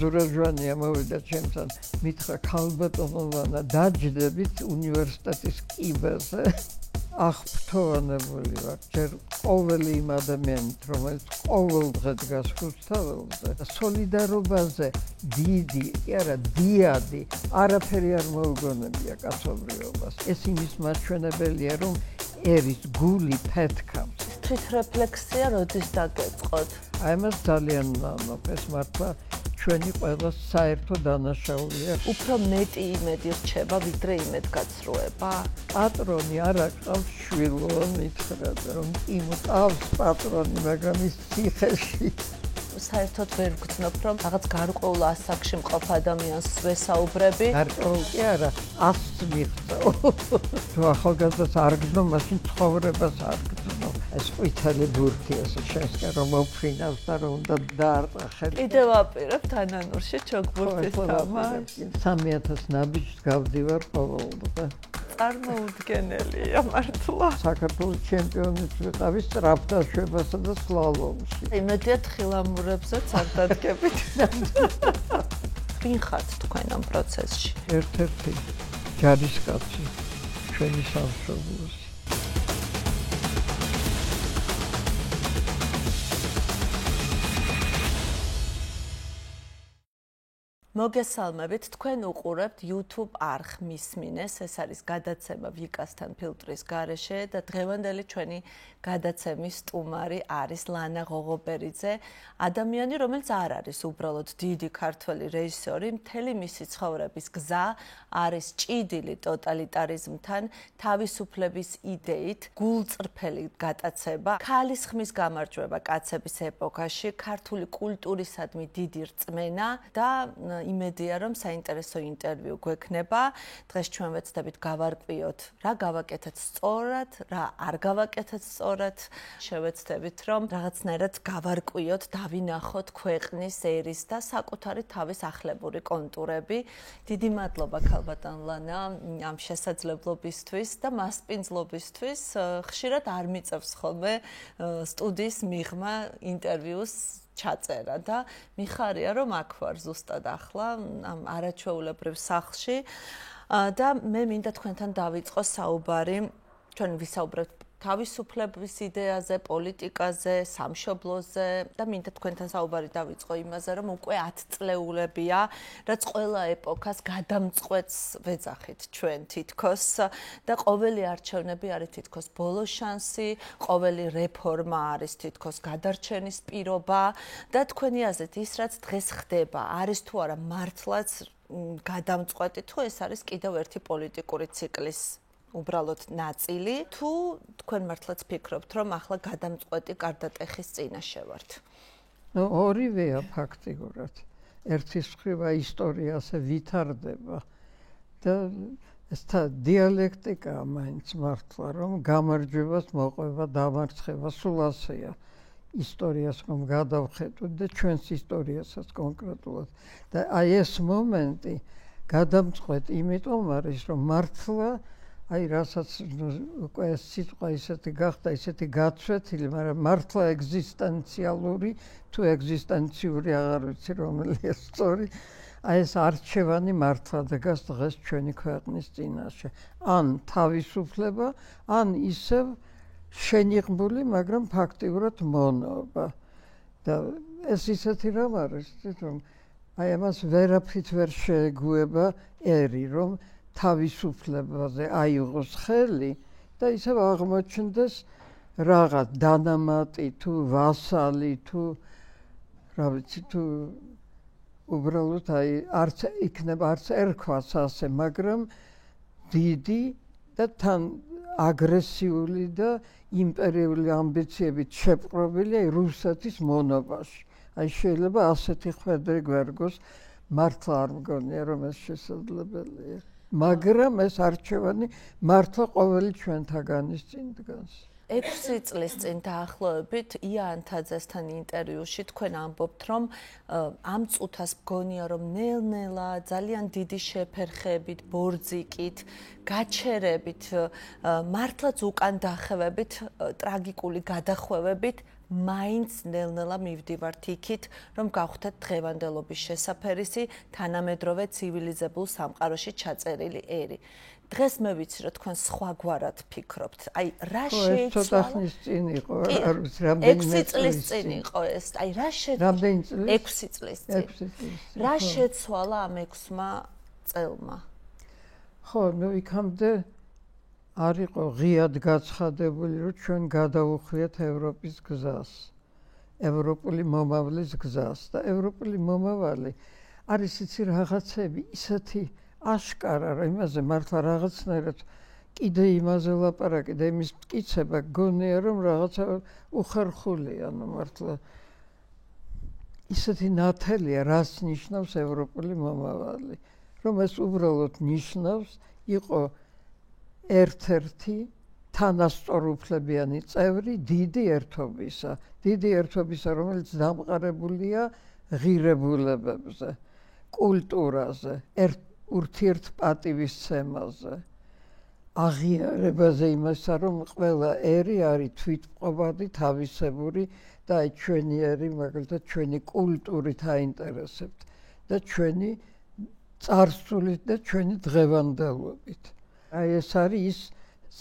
ზურაჟვანია მოვიდა ჩემთან, მითხრა ქალბატონოვანა დაჯდებით უნივერსიტეტის კიბეზე. აღფრთოვანებული ვარ, ჯერ ყოველი იმ ადამიანით, რომელიც ყოველ დღე დგას რუსთაველზე, სოლიდარობაზე დიდი, კი არა, დიადი, არაფერი არ მოუგონებია კაცობრიობას. ეს იმის მაჩვენებელია, რომ ერის გული ფეთქავს. თვითრეფლექსია როდის დაგეწყოთ? აი მას ძალიან ნანობ, ეს მართლა ჩვენი ყველას საერთო დანაშაულია. უფრო მეტი იმედი რჩება, ვიდრე იმედგაცრუება. პატრონი არ აკრავს შვილო, მითხრა, რომ იმყავს პატრონი, მაგრამ ის ციხეში. საერთოდ ვერ ვგრძნობ, რომ რაღაც გარკვეულ ასაკში მყოფ ადამიანს ვესაუბრები. გარკვეულ კი არა, 100-ს მიღწევ. თუ ახალგაზრდას არ გრძნობ, მაშინ ცხოვრებას არ გრძნობ. ეს ყვითელი ბურთი ესე შენსკენ რომ მოფრინავს და რომ უნდა დაარტყა. კიდევ აპირებ თანანურში ჩოგბურთის თამაშს. 3000 ნაბიჯს გავდივარ ყოველდღე. წარმოუდგენელია მართლა. საქართველოს ჩემპიონიც ვიყავი სწრაფდაშვებასა და სლალომში. იმედია თხილამურებზეც არ დადგებით. ვინ ხართ თქვენ ამ პროცესში? ერთ-ერთი ჯარისკაცი ჩვენი სამშობლოში. მოგესალმებით, თქვენ უყურებთ YouTube არხ მისმინეს, ეს არის გადაცემა ვიკასთან ფილტრის გარეშე და დღევანდელი ჩვენი გადაცემის სტუმარი არის ლანა ღოღობერიძე, ადამიანი, რომელიც არ არის უბრალოდ დიდი ქართველი რეჟისორი, მთელი მისი ცხოვრების გზა არის ჭიდილი ტოტალიტარიზმთან, თავისუფლების იდეით, გულწრფელი გატაცება, ქალის ხმის გამარჯვება კაცების ეპოქაში, ქართული კულტურისადმი დიდი რწმენა და იმედია, რომ საინტერესო ინტერვიუ გვექნება. დღეს ჩვენ ვეცდებით გავარკვიოთ, რა გავაკეთეთ სწორად, რა არ გავაკეთეთ სწორად. შევეცდებით, რომ რაღაცნაირად გავარკვიოთ, დავინახოთ ქვეყნის ერის და საკუთარი თავის ახლებური კონტურები. დიდი მადლობა ქალბატონ ლანა ამ შესაძლებლობისთვის და მასპინძლობისთვის. ხშირად არ მიწევს ხოლმე სტუდიის მიღმა ინტერვიუს ჩაწერა და მიხარია რომ აქ ვარ ზუსტად ახლა ამ არაჩვეულებრივ სახლში და მე მინდა თქვენთან დავიწყო საუბარი. ჩვენ ვისაუბრებთ თავისუფლების იდეაზე, პოლიტიკაზე, სამშობლოზე და მინდა თქვენთან საუბარი დავიწყო იმაზე, რომ უკვე 10 წლეულებია, რაც ყველა ეპოქას გადამწყვეტს ვეძახით ჩვენ თითქოს და ყოველი არჩევნები არის თითქოს ბოლო შანსი, ყოველი რეფორმა არის თითქოს გადარჩენის პირობა და თქვენი აზრით ის რაც დღეს ხდება, არის თუ არა მართლაც გადამწყვეტი, თუ ეს არის კიდევ ერთი პოლიტიკური ციკლის უბრალოდ ნაწილი, თუ თქვენ მართლაც ფიქრობთ, რომ ახლა გადამწყვეტი კარდატეხის წინაშე ვართ? ორივეა ფაქტიურად. ერთის მხრივ ისტორიაზე ვითარდება და ეს დიალექტიკაა მაინც მართლა, რომ გამარჯვებას მოყვება დამარცხება, სულ ასეა. ისტორიას რომ გადავხედოთ და ჩვენს ისტორიასაც კონკრეტულად. და აი ეს მომენტი გადამწყვეტი იმიტომ არის, რომ მართლა აი რასაც უკვე ეს სიტყვა ისეთი გახდა, ისეთი გაცვეთილი, მაგრამ მართლა ეგზისტენციალური თუ ეგზისტენციური აღარ ვიცი რომელია სწორი, აი ეს არჩევანი მართლა დგას დღეს ჩვენი ქვეყნის წინაშე. ან თავისუფლება, ან ისევ შენიღბული, მაგრამ ფაქტიურად მონობა. და ეს ისეთი რამ არის, რომ აი ამას ვერაფრით ვერ შეეგუება ერი, რომ თავისუფლებაზე აიღოს ხელი და ისევ აღმოჩნდეს რაღაც დანამატი თუ ვასალი თუ რა ვიცი თუ უბრალოდ აი არც იქნება არც ერქვას ასე, მაგრამ დიდი და თან აგრესიული და იმპერიული ამბიციებით შეპყრობილი რუსეთის მონობაში. აი შეიძლება ასეთი ხვედრი გვერგოს, მართლა არ მგონია რომ ეს შესაძლებელია. მაგრამ ეს არჩევანი მართლა ყოველი ჩვენთაგანის წინ დგას. 6 წლის წინ დაახლოებით ია ანთაძესთან ინტერვიუში თქვენ ამბობთ, რომ ამ წუთას მგონია, რომ ნელ-ნელა ძალიან დიდი შეფერხებით, ბორძიკით, გაჩერებით, მართლაც უკან დახევებით, ტრაგიკული გადახვევებით მაინც ნელ-ნელა მივდივართ იქით, რომ გავხდეთ დღევანდელობის შესაფერისი თანამედროვე ცივილიზებულ სამყაროში ჩაწერილი ერი. დღეს მე ვიცი, რომ თქვენ სხვაგვარად ფიქრობთ. აი, რა შეიცვალა? ცოტა ხნის წინ იყო, არ ვიცი, რამდენიმე წლის წინ იყო ეს. აი, რა რამდენი წლის? 6 წლის წინ. რა შეცვალა ამ 6 წელმა? ხო, ნუ იქამდე არ იყო ღიად გაცხადებული, რომ ჩვენ გადავუხვიეთ ევროპის გზას, ევროპული მომავლის გზას და ევროპული მომავალი არის იცი რაღაცები ისეთი აშკარა, რომ იმაზე მართლა რაღაცნაირად კიდე იმაზე ლაპარაკი და იმის მტკიცება გონია, რომ რაღაცა უხერხულია, ნუ მართლა ისეთი ნათელია, რას ნიშნავს ევროპული მომავალი, რომ ეს უბრალოდ ნიშნავს იყო ერთ-ერთი თანასწორუფლებიანი წევრი დიდი ერთობისა, რომელიც დამყარებულია ღირებულებებზე, კულტურაზე, ურთიერთპატივისცემაზე, აღიარებაზე იმასა, რომ ყველა ერი არის თვითმყოფადი, თავისებური და აი ჩვენი ერი, მაგალითად ჩვენი კულტურით აინტერესებთ და ჩვენი წარსულით და ჩვენი დღევანდელობით. აი ეს არის ის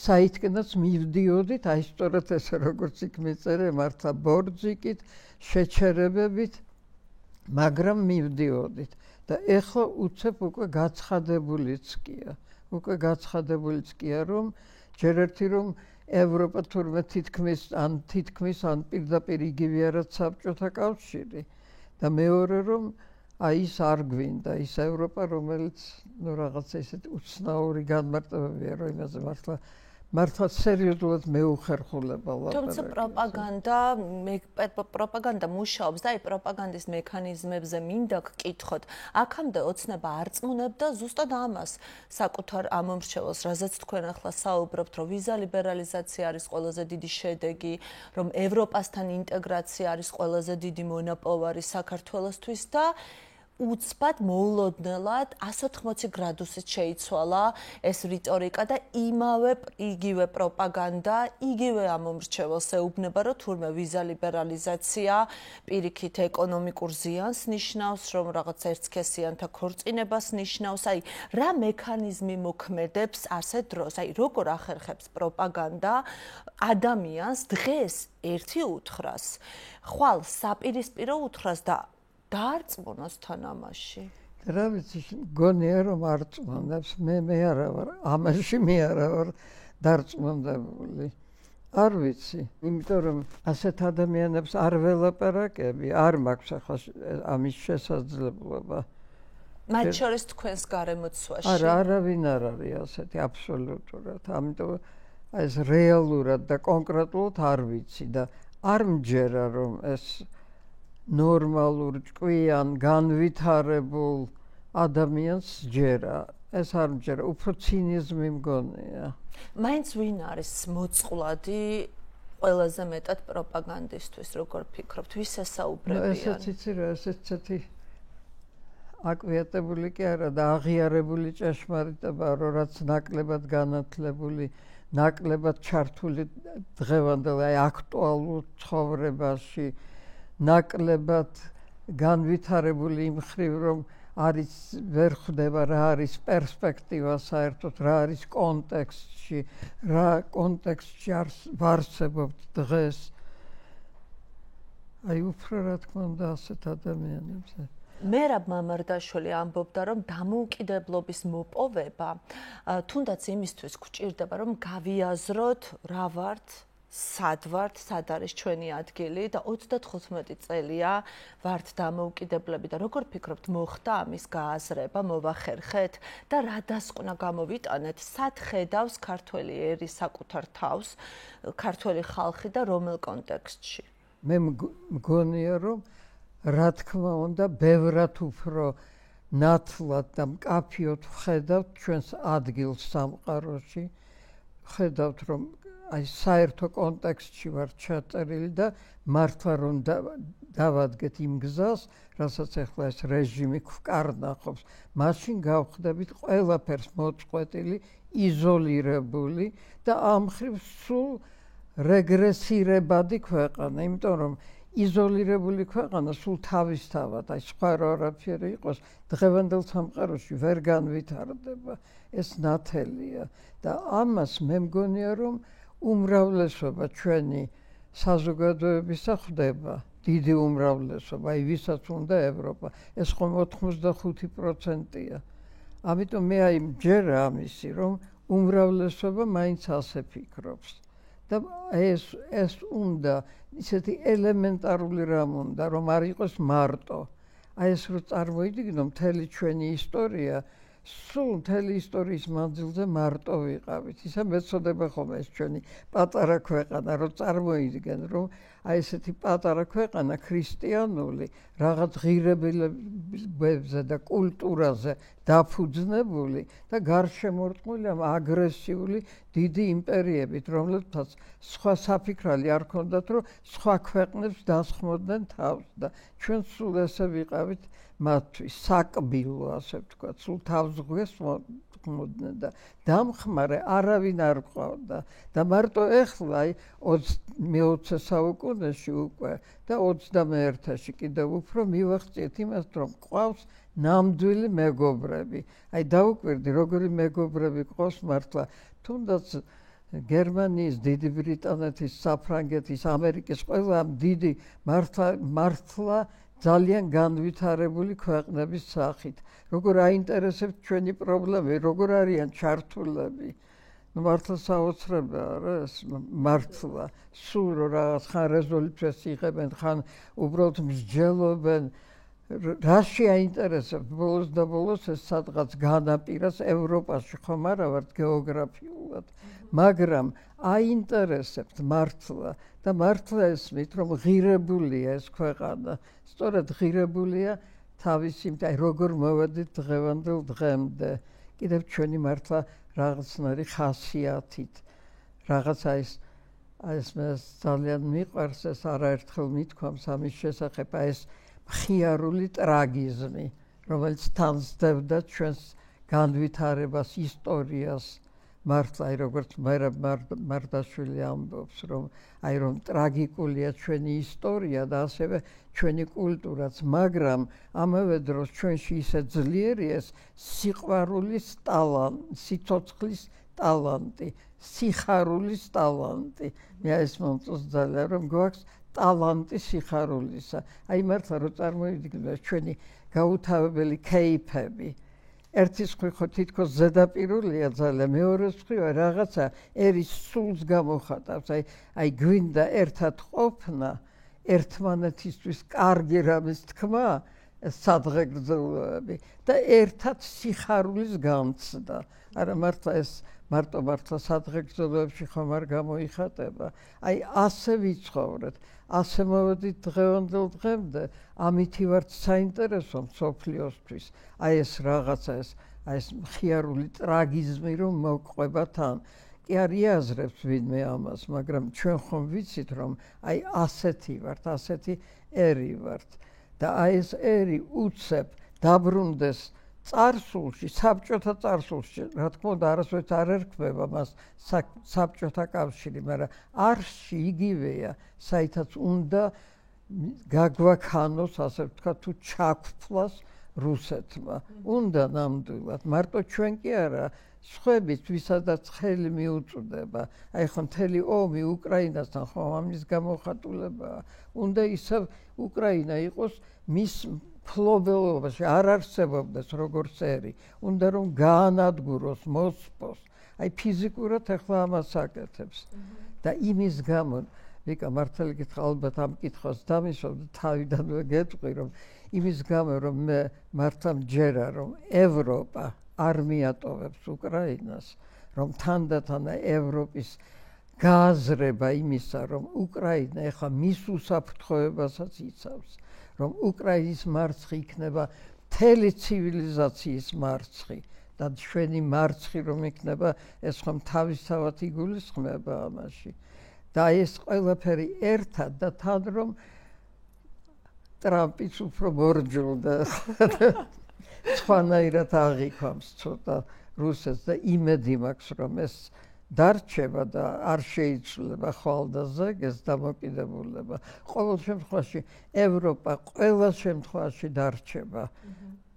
საითკენაც მივდიოდით, აი სწორედ ესე როგორც იქ მიწერე, მართლა ბორძიკით, შეჩერებებით, მაგრამ მივდიოდით და ეხლა უცებ უკვე გაცხადებულიც კია, რომ ჯერ ერთი რომ ევროპა თურმე თითქმის ან პირდაპირ იგივეა რაც საბჭოთა კავშირი და მეორე რომ აი ის არ გვინდა ის ევროპა, რომელიც ნუ რაღაცა ისეთი უცნაური განმარტებებია, რომ იმაზე მართლა სერიოზულად მეუხერხულება ლაპარაკი. თუმცა პროპაგანდა მუშაობს და აი პროპაგანდის მექანიზმებზე მინდა გკითხოთ. აქამდე ოცნება არ წმუნებდა ზუსტად ამას, საკუთარ ამომრჩეველს, რაზეც თქვენ ახლა საუბრობთ, რომ ვიზა ლიბერალიზაცია არის ყველაზე დიდი შედეგი, რომ ევროპასთან ინტეგრაცია არის ყველაზე დიდი მონაპოვარი საქართველოსთვის და უცბად მოულოდნელად 180 გრადუსით შეიცვალა ეს რიტორიკა და იგივე პროპაგანდა, იგივე ამომრჩეველს ეუბნება, რომ თურმე ვიზა ლიბერალიზაცია პირიქით ეკონომიკურ ზიანს ნიშნავს, რომ რაღაც ერთსქესიანთა ქორწინებას ნიშნავს, აი რა მექანიზმი მოქმედებს ასე დროს, აი როგორ ახერხებს პროპაგანდა ადამიანს დღეს ერთი უთხრას, ხვალ საპირისპირო უთხრას და დაარწმუნოს თან ამაში. რა ვიცი, გონია რომ არ წმონდებს, მე არა ვარ, ამაში მე არა ვარ დარწმუნებული. არ ვიცი, იმიტომ რომ ასეთ ადამიანებს არ ველაპარაკები, არ მაქვს ახლა ამის შესაძლებლობა. მათ შორის თქვენს გარემოცვაში. არა, არავინ არ არის ასეთი აბსოლუტურად. ამიტომ ეს რეალურად და კონკრეტულად არ ვიცი და არ მჯერა რომ ეს ნორმალურ, ჭკვიან, განვითარებულ ადამიანს ჯერა. ეს არ მჯერა, უფრო ცინიზმი მგონია. მაინც ვინ არის მოწყვლადი ყველაზე მეტად პროპაგანდისტვის, როგორ ფიქრობთ, ვის ესაუბრებიან? ესეც იცი რა, ესეთი აკვიატებული კი არა და აღიარებული ჭეშმარიტება, რომ რაც ნაკლებად განათლებული, ნაკლებად ჩართული დღევანდელ აი აქტუალურ ცხოვრებაში, ნაკლებად განვითარებული იმ ხრივ, რომ არის ვერ ხვდება რა არის პერსპექტივა საერთოდ, რა არის კონტექსტში, რა კონტექსტში ვარსებობთ დღეს. აი უფრო რა თქმა უნდა ასეთ ადამიანებზე. მერაბ მამარდაშვილი ამბობდა, რომ დამოუკიდებლობის მოპოვება თუნდაც იმისთვის გვჭირდება, რომ გავიაზროთ რა ვართ, სად ვართ, სად არის ჩვენი ადგილი და 35 წელია ვართ დამოუკიდებლები და როგორ ფიქრობთ, მოხდა ამის გააზრება, მოვახერხეთ და რა დასკვნა გამოვიტანეთ, სად ხედავს ქართველი ერი საკუთარ თავს, ქართველი ხალხი და რომელ კონტექსტში? მე მგონია, რომ რა თქმა უნდა, ბევრად უფრო ნათლად და მკაფიოდ ვხედავთ ჩვენს ადგილს სამყაროში, ვხედავთ, რომ აი საერთო კონტექსტში ვარ ჩაწერილი და მართლა რომ დავადგეთ იმ გზას, რასაც ახლა ეს რეჟიმი გვკარნახობს, მაშინ გავხდებით ყველაფერს მოწყვეტილი, იზოლირებული და ამ ხრივ სულ რეგრესირებადი ქვეყანა, იმიტომ რომ იზოლირებული ქვეყანა სულ თავისთავად, აი სხვა არაფერი იყოს, დღევანდელ სამყაროში ვერ განვითარდება, ეს ნათელია და ამას მე მგონია რომ უმრავლესობა ჩვენი საზოგადოებისა ხდება, დიდი უმრავლესობა, აი ვისაც უნდა ევროპა, ეს ხომ 85%-ია. ამიტომ მე აი მჯერა ამისი, რომ უმრავლესობა მაინც ასე ფიქრობს. და ეს უნდა ისეთი ელემენტარული რამ უნდა, რომ არ იყოს მარტო. აი ეს რო წარმოიდგინო მთელი ჩვენი ისტორია, სულ მთელი ისტორიის მანძილზე მარტო ვიყავით. ისა მეცოდება ხოლმე ეს ჩვენი პატარა ქვეყანა, რომ წარმოიდგენ, რომ აი ესეთი პატარა ქვეყანა ქრისტიანული, რაღაც ღირებულებებზე და კულტურაზე დაფუძნებული და გარშემორტყმული ამ აგრესიული დიდი იმპერიებით, რომლებსაც სხვა საფიქრალი არ ჰქონდათ, რომ სხვა ქვეყნებს დასხმოდნენ თავს და ჩვენ სულ ესე ვიყავით მათთვის საკბილო, ასე ვთქვათ, სულ თავს გვესმოდნენ და დამხმარე არავინ არ ყავდა და მარტო ეხლა აი 20 საუკუნეში უკვე და 21-ში კიდევ უფრო მივახციეთ იმას, რომ ყავს ნამდვილი მეგობრები. აი დაუკვირდი, როგორი მეგობრები ყავს მართლა, თუნდაც გერმანიის, დიდი ბრიტანეთის, საფრანგეთის, ამერიკის ყველა ამ დიდი მართლა ძალიან განვითარებული ქვეყნების სახით. როგორ აინტერესებთ ჩვენი პრობლემები, როგორ არიან ჩართულები. მართლა საოცრებაა რა ეს მართლა. სულ რაღაც ხან რეზოლუციას იღებენ, ხან უბრალოდ მსჯელობენ. რაში აინტერესებთ ბოლოს და ბოლოს ეს სადღაც განაპირას ევროპაში ხომ არა ვართ გეოგრაფიულად, მაგრამ აინტერესებთ მართლა და მართლა ესმით, რომ ღირებულია ეს ქვეყანა. სწორედ ღირებულია თავისი, აი როგორ მოვედით დღევანდელ დღემდე. კიდევ ჩვენი მართლა რაღაცნაირი ხასიათით. რაღაცა ეს მე ძალიან მიყვარს, ეს არაერთხელ მithქვამს ამის შესახებ, ეს მხიარული ტრაგიზმი, რომელიც თანსდებდა ჩვენს განვითარებას, ისტორიას. მართლა აი როგორც მარდაშვილი ამბობს, რომ ტრაგიკულია ჩვენი ისტორია და ასევე ჩვენი კულტურაც, მაგრამ ამავე დროს ჩვენში ისე ძლიერია ეს სიყვარულის ტალანტი, სიცოცხლის ტალანტი, სიხარულის ტალანტი. მე ეს მომწონს ძალიან, რომ გვაქვს ტალანტი სიხარულისა. აი მართლა რო წარმოიდგინოთ ჩვენი გაუთავებელი კეიფები. ერთის ხრი ხო თითქოს ზედაპირულია ძალიან, მეორეს ხრი რაღაცა ერის სულს გამოხატავს. აი გვინდა ერთად ყოფნა, ერთმანეთისთვის კარგი რამის თქმა, სადღეგრძელოები და ერთად სიხარულის განცდა. არა მართლა ეს მარტო სადღეგრძელოებში ხომ არ გამოიხატება. აი ასე ვიცხოვრეთ, ასე მოვედით დღევანდელ დღემდე, ამითი ვართ საინტერესო მსოფლიოსთვის. აი ეს რაღაცა ეს მხიარული ტრაგიზმი რომ მოგყვება თან. კი არ იაზრებს ვინმე ამას, მაგრამ ჩვენ ხომ ვიცით, რომ აი ასეთი ვართ, ასეთი ერი ვართ და აი ეს ერი უცებ დაბრუნდეს წარსულში, საბჭოთა წარსულში, რა თქმა უნდა, არასოდეს არ ერქმება მას საბჭოთა კავშირი, მაგრამ არსში იგივეა, საითაც უნდა გაგვაქანოს, ასე ვთქვათ, თუ ჩაგვფლას რუსეთმა. უნდა ნამდვილად, მარტო ჩვენ კი არა, სხვებიც, ვისაც ხელი მიუწვდება, აი ხო მთელი ომი უკრაინასთან ხო ამის გამოხატულებაა. უნდა ისევ უკრაინა იყოს მის ფლობელობაში, არ არსებობდეს როგორც ერი. უნდა რომ გაანადგუროს, მოსპოს. აი ფიზიკურად ახლა ამას აკეთებს. და იმის გამო, ვიკა მართალი გითხრა, ალბათ ამ კითხვას დამისვამ და თავიდანვე გეტყვი, რომ იმის გამო, რომ მე მართლა მჯერა, რომ ევროპა არ მიატოვებს უკრაინას, რომ თანდათან ევროპის გააზრება იმისა, რომ უკრაინა ეხლა მის უსაფრთხოებასაც იცავს, რომ უკრაინის მარცხი იქნება მთელი ცივილიზაციის მარცხი და ჩვენი მარცხი რომ იქნება, ეს ხომ თავისთავად იგულისხმება ამაში. და ეს ყველაფერი ერთად და თან რომ ტრამპიც უფრო მორჯულდა სხვანაირად აღიქვამს ცოტა რუსეთს და იმედი მაქვს, რომ ეს დარჩება და არ შეიცვლება ხვალდაზე ეს დამოკიდებულება. ყოველ შემთხვევაში ევროპა ყველა შემთხვევაში დარჩება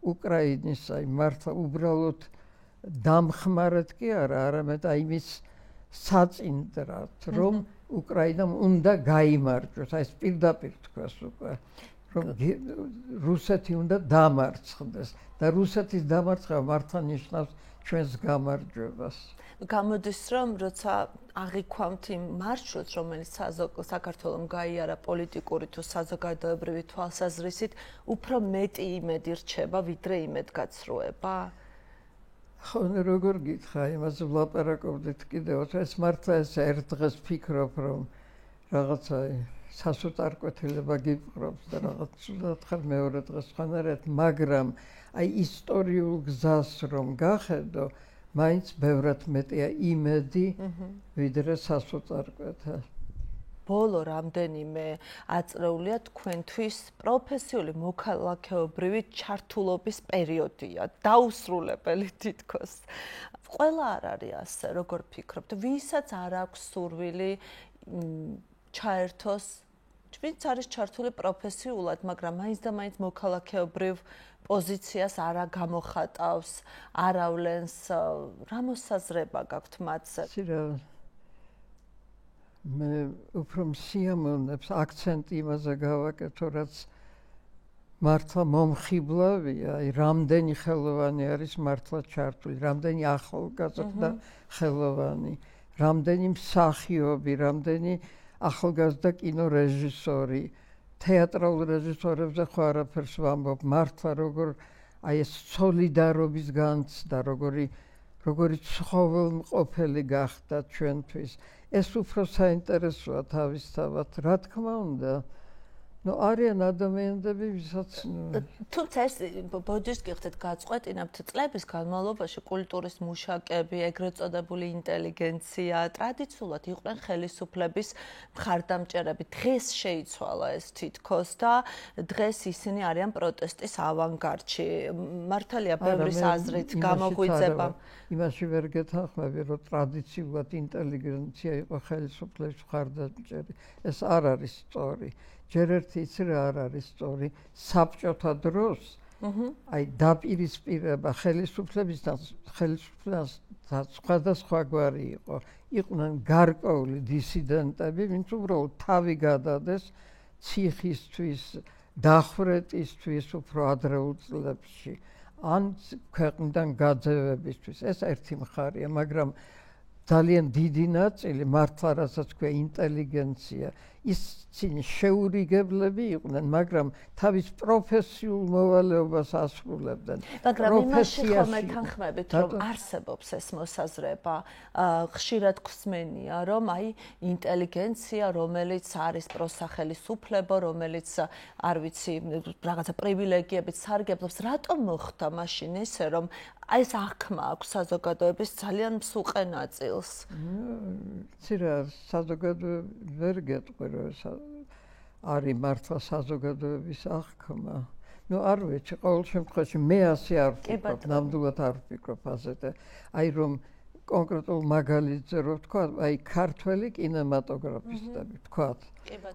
უკრაინის მართლა უბრალოდ დამხმარედ კი არა, არამედ იმის საწინდრად, რომ უკრაინამ უნდა გაიმარჯვოს, ეს პირდაპირ თქვას უკვე, რომ რუსეთი უნდა დამარცხდეს და რუსეთის დამარცხება მართლა ნიშნავს ჩვენს გამარჯვებას. გამოდის რომ როცა აღიქვამთ იმ მარშრუტს, რომელიც საქართველოს გაიარა პოლიტიკური თუ საზოგადოებრივი თვალსაზრისით, უფრო მეტი იმედი რჩება, ვიდრე იმედგაცრუება? ხო, როგორ გითხრა, იმაზე ვლაპარაკობდით კიდევ, ეს მართლა ეს ერთ დღეს ფიქრობ, რომ რაღაცა სასოწარკვეთილება გიპყრობს და რაღაც ცუდად ხარ მეორე დღეს ხანარად, მაგრამ აი ისტორიულ გზას რომ გახედო, მაინც ბევრად მეტია იმედი, ვიდრე სასოწარკვეთა. ბოლო რამდენიმე აწრეულია თქვენთვის პროფესიული მოქალაქეობრივი ჩართულობის პერიოდია, დაუსრულებელი თითქოს. ყველა არ არის ასე, როგორ ფიქრობთ, ვისაც არ აქვს სურვილი ჩაერთოს, ვინც არის ჩართული პროფესიულად, მაგრამ მაინც და მაინც მოქალაქეობრივ პოზიციას არა გამოხატავს, არავლენს, რა მოსაზრება გაქვთ მათზე? მე უფრო მსიამოვნებს აქცენტი იმაზე გავაკეთო, რაც მართლა მომხიბლავია, რამდენი ხელოვანი არის მართლა ჩართული, რამდენი ახალგაზრდა ხელოვანი, რამდენი მსახიობი, რამდენი ახალგაზრდა კინორეჟისორი, თეატრალურ რეჟისორებზე ხო არაფერს ვამბობ, მართლა როგორ აი ეს სოლიდარობის განცდა, როგორი ცხოველმყოფელი გახდა ჩვენთვის. ეს უფრო საინტერესოა თავისთავად, რა თქმა უნდა. არიან ადამიანები, ვისაც თუმცა ეს ბოდიშს გიხდეთ გაწყვეტინებთ წლების განმავლობაში კულტურის მუშაკები, ეგრეთ წოდებული ინტელიგენცია, ტრადიციულად იყვნენ ხელისუფლების მხარდამჭერები. დღეს შეიცვალა ეს თითქოს და დღეს ისინი არიან პროტესტის ავანგარდში. მართალია ბევრის აზრით გამოგვიძება. იმაში ვერ გეთანხმები, რომ ტრადიციულად ინტელიგენცია იყო ხელისუფლების მხარდამჭერი. ეს არ არის სწორი. ჯერ ერთი იცი რა არ არის სწორი, საბჭოთა დროს აი დაპირისპირება ხელისუფლებისთან სხვადასხვაგვარი იყო. იყვნენ გარკვეული დისიდენტები, ვინც უბრალოდ თავი გადადეს ციხისთვის, დახვრეტისთვის უფრო ადრეულ წლებში, ან ქვეყნიდან გაძევებისთვის. ეს ერთი მხარეა, მაგრამ ძალიან დიდი ნაწილი მართლა რასაც ქვია ინტელიგენცია, ისინი შეურიგებლები იყვნენ, მაგრამ თავის პროფესიულ მოვალეობას ასრულებდნენ. მაგრამ იმაში ხომ ეთანხმებით, რომ არსებობს ეს მოსაზრება, ხშირად გვსმენია, რომ აი ინტელიგენცია, რომელიც არის პროსახელისუფლებო, რომელიც არ ვიცი, რაღაცა პრივილეგიებით სარგებლობს, რატომ მოხდა მაშინ ესე, რომ ეს აღქმა აქვს საზოგადოების ძალიან მსუყე ნაწილს? ცირა საზოგადოება ვერ გეტყვი, რომ არის მართლა საზოგადოების აღქმა. არ ვიცი, ყოველ შემთხვევაში მე ასე არ ვფიქრობ, ნამდვილად არ ვფიქრობ ასეთზე. აი რომ კონკრეტულ მაგალითზე რო ვთქვა, აი ქართველი კინემატოგრაფისტები ვთქვათ.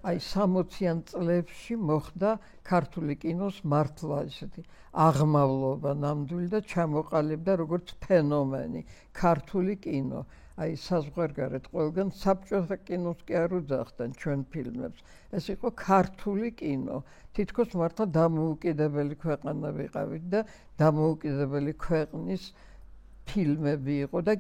აი 60-იან წლებში მოხდა ქართული კინოს მართლა ისეთი აღმავლობა ნამდვილი და ჩამოყალიბდა როგორც ფენომენი ქართული კინო. აი საზღვარგარეთ ყველგან საბჭოთა კინოს კი არ უძახდნენ ჩვენ ფილმებს. ეს იყო ქართული კინო. თითქოს მართლა დამოუკიდებელი ქვეყანა ვიყავით და დამოუკიდებელი ქვეყნის ფილმები იყო და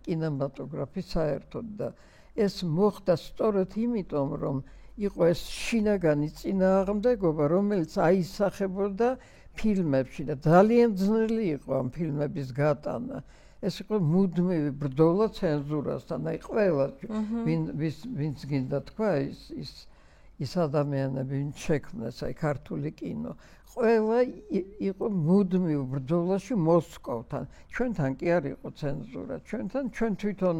კინემატოგრაფი საერთოდ და ეს მოხდა სწორედ იმიტომ, რომ იყო ეს შინაგანი წინააღმდეგობა, რომელიც აისახებოდა ფილმებში და ძალიან ძნელი იყო ამ ფილმების გატანა. ეს იყო მუდმივი ბრძოლა ცენზურასთან, აი ყველა ვინც გინდა თქვა ის ადამიანები, ვინც შექმნეს აი ქართული კინო, ყველა იყო მუდმივ ბრძოლაში მოსკოვთან. ჩვენთან კი არ იყო ცენზურა, ჩვენ თვითონ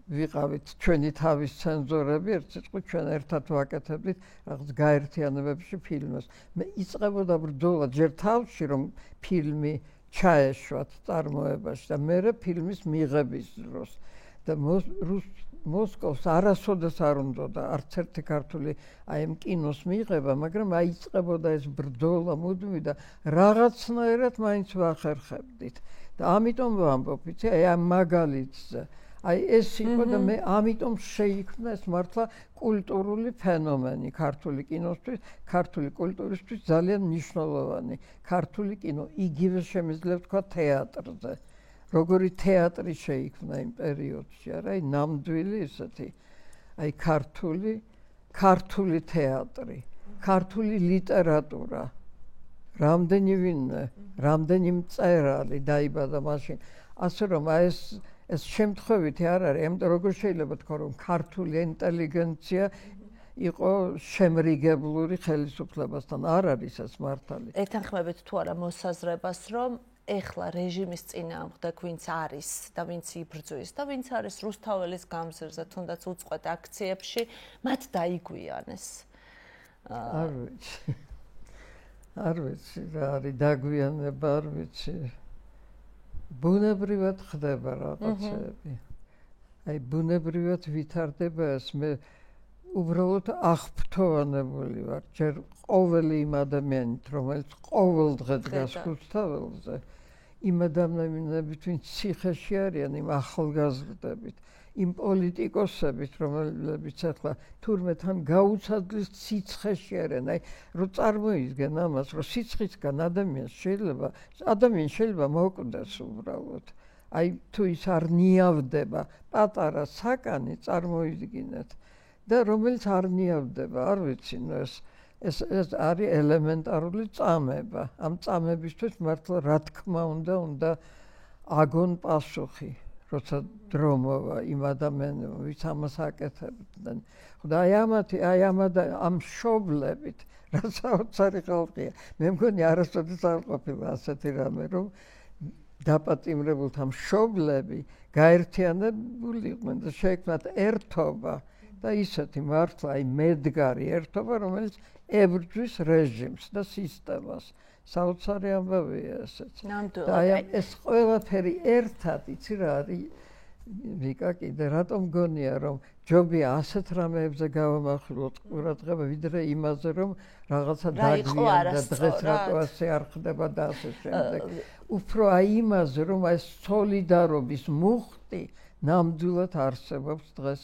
ვიყავით ჩვენი თავის ცენზორები, ერთ სიტყვით ჩვენ ერთად ვაკეთებდით რაღაც გაერთიანებებში ფილმებს. მე იწყებოდა ბრძოლა ჯერ თავში, რომ ფილმი ჩაეშვათ წარმოებაში და მერე ფილმის მიღების დროს. და მოსკოვს არასოდეს არ უნდოდა არც ერთი ქართული აი ამ კინოს მიიღება, მაგრამ აიწყებოდა ეს ბრძოლა მუდმივი და რაღაცნაირად მაინც ვახერხებდით. და ამიტომ ვამბობ, იცი, აი ამ მაგალითზე აი ეს იყო და მე ამიტომ შეიქმნა ეს მართლა კულტურული ფენომენი ქართული კინოსთვის, ქართული კულტურისთვის ძალიან მნიშვნელოვანი. ქართული კინო იგივე შემიძლია თქვა თეატრზე. როგორი თეატრი შეიქმნა იმ პერიოდში, არა, აი ნამდვილი ესეთი, აი ქართული თეატრი, ქართული ლიტერატურა. რამდენი მწერალი დაიბადა მაშინ. ასე რომ აი ეს შემთხვევითი არ არის, ამიტომ როგორ შეიძლება თქვა, რომ ქართული ინტელიგენცია იყო შემრიგებლური ხელისუფლებასთან. არ არის ეს მართალი. ეთანხმებით თუ არა მოსაზრებას, რომ ეხლა რეჟიმის წინააღმდეგ ვინც არის და ვინც იბრძვის და ვინც არის რუსთაველის გამზირზე, თუნდაც უწყვეტ აქციებში, მათ დაიგვიანეს. არ ვიცი რა არის დაგვიანება, არ ვიცი. ბუნებრივად ხდება რაღაცები. აი ბუნებრივად ვითარდება ეს, მე უბრალოდ აღფრთოვანებული ვარ ჯერ ყოველი იმ ადამიანით, რომელიც ყოველ დღე დგას რუსთაველზე, იმ ადამიანებით, ვინც ციხეში არიან, იმ ახალგაზრდებით, იმ პოლიტიკოსებით, რომლებიც ახლა თურმე თან გაუცადლის სიცხეში არიან. აი რო წარმოიდგენ ამას, რომ სიცხისგან ადამიანს შეიძლება მოკვდეს უბრალოდ. აი თუ ის არ ნიავდება პატარა საკანი, წარმოიდგინეთ. და რომელიც არ ნიავდება, არ ვიცი, ეს არის ელემენტარული წამება. ამ წამებისთვის მართლა რა თქმა უნდა აგონ პასუხი, როცა დრო მოვა იმ ადამიანებმა, ვინც ამას აკეთებდნენ. ხოდა აი ამ მშობლებით, რა საოცარი ხალხია. მე მგონი არასოდეს არ ყოფილა ასეთი რამე, რომ დაპატიმრებულთა მშობლები გაერთიანებული იყვნენ და შეექმნათ ერთობა. და ისეთი მართლა აი მედგარი ერთობა, რომელიც ებრძვის რეჟიმს და სისტემას. საოცარი ამბავია ესეც. და აი ეს ყველაფერი ერთად, იცი რა არის, ვიკა კიდე რატომ გონია, რომ ჯობია ასეთ რამეებზე გავამახვილოთ ყურადღება, ვიდრე იმაზე, რომ რაღაცა დაგვიან და დღეს რატო ასე არ ხდება და ასე შემდეგ. უფრო აი იმაზე, რომ აი სოლიდარობის მუხტი ნამდვილად არსებობს დღეს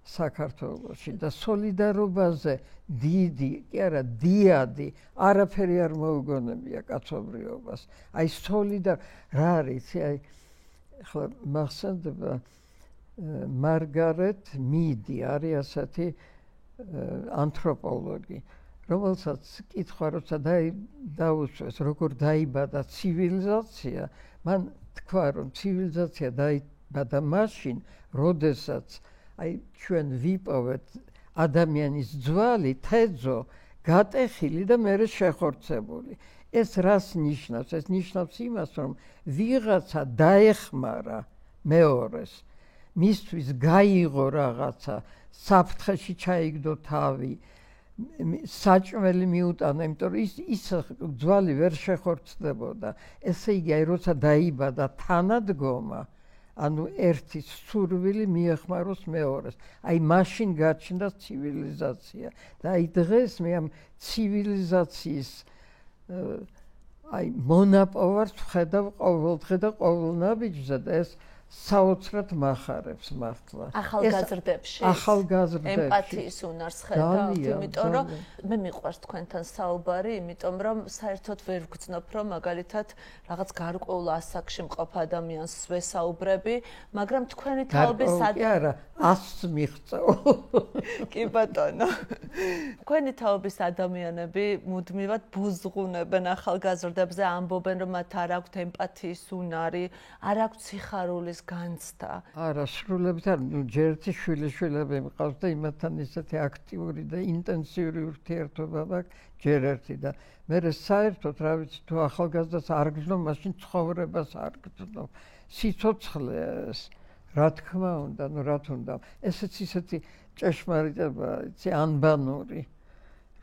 საქართველოში და სოლიდარობაზე დიდი, კი არა, დიადი არაფერი არ მოუგონებია კაცობრიობას. აი რა არის, აი ახლა მახსენდება მარგარეტ მიდი არის ასეთი ანთროპოლოგი, რომელსაც კითხვა როცა დაუსვეს, როგორ დაიბადა ცივილიზაცია, მან თქვა, რომ ცივილიზაცია დაიბადა მაშინ, როდესაც აი ჩვენ ვიპოვეთ ადამიანის ძვალი, თეძო, გატეხილი და მერე შეხორცებული. ეს რას ნიშნავს? ეს ნიშნავს იმას, რომ ვიღაცა დაეხმარა მეორეს, მისთვის გაიღო რაღაცა, საფრთხეში ჩაიგდო თავი, საჭმელი მიუტანა, იმიტომ რომ ის ძვალი ვერ შეხორცდებოდა. ესე იგი, აი როცა დაიბადა თანადგომა, ანუ ერთის სურვილი მიეხმაროს მეორეს. აი მაშინ გაჩნდა ცივილიზაცია. და აი დღეს მე ამ ცივილიზაციის აი მონაპოვარს ვხედავ ყოველდღე და ყოველ ნაბიჯზე და ეს საოცრად მახარებს მართლა. ახალგაზრდებში ემპათიის უნარს ხედავთ, იმიტომ რომ მე მიყვარს თქვენთან საუბარი, იმიტომ რომ საერთოდ ვერ ვგრძნობ, რომ მაგალითად რაღაც გარკვეულ ასაკში მყოფ ადამიანს ვესაუბრები, მაგრამ თქვენი თაობის კი არა, 100-ს მიღწევ. კი ბატონო. თქვენი თაობის ადამიანები მუდმივად ბუზღუნებენ ახალგაზრდებზე, ამბობენ, რომ მათ არ აქვთ ემპათიის უნარი, არ აქვთ სიხარულის განცდა. არა, სრულებით არ, ჯერეთი შვილიშვილები მყავს და იმათთან ისეთი აქტიური და ინტენსიური ურთიერთობა მაქვს, ჯერ ერთი და მე საერთოდ რა ვიცი, თუ ახალგაზრდას არ გრძნობ, მაშინ ცხოვრებას არ გრძნობ. სიცოცხლეა ეს, რა თქმა უნდა, რა თქმა უნდა. ესეც ისეთი ჭეშმარიტება, იცი, ანბანური,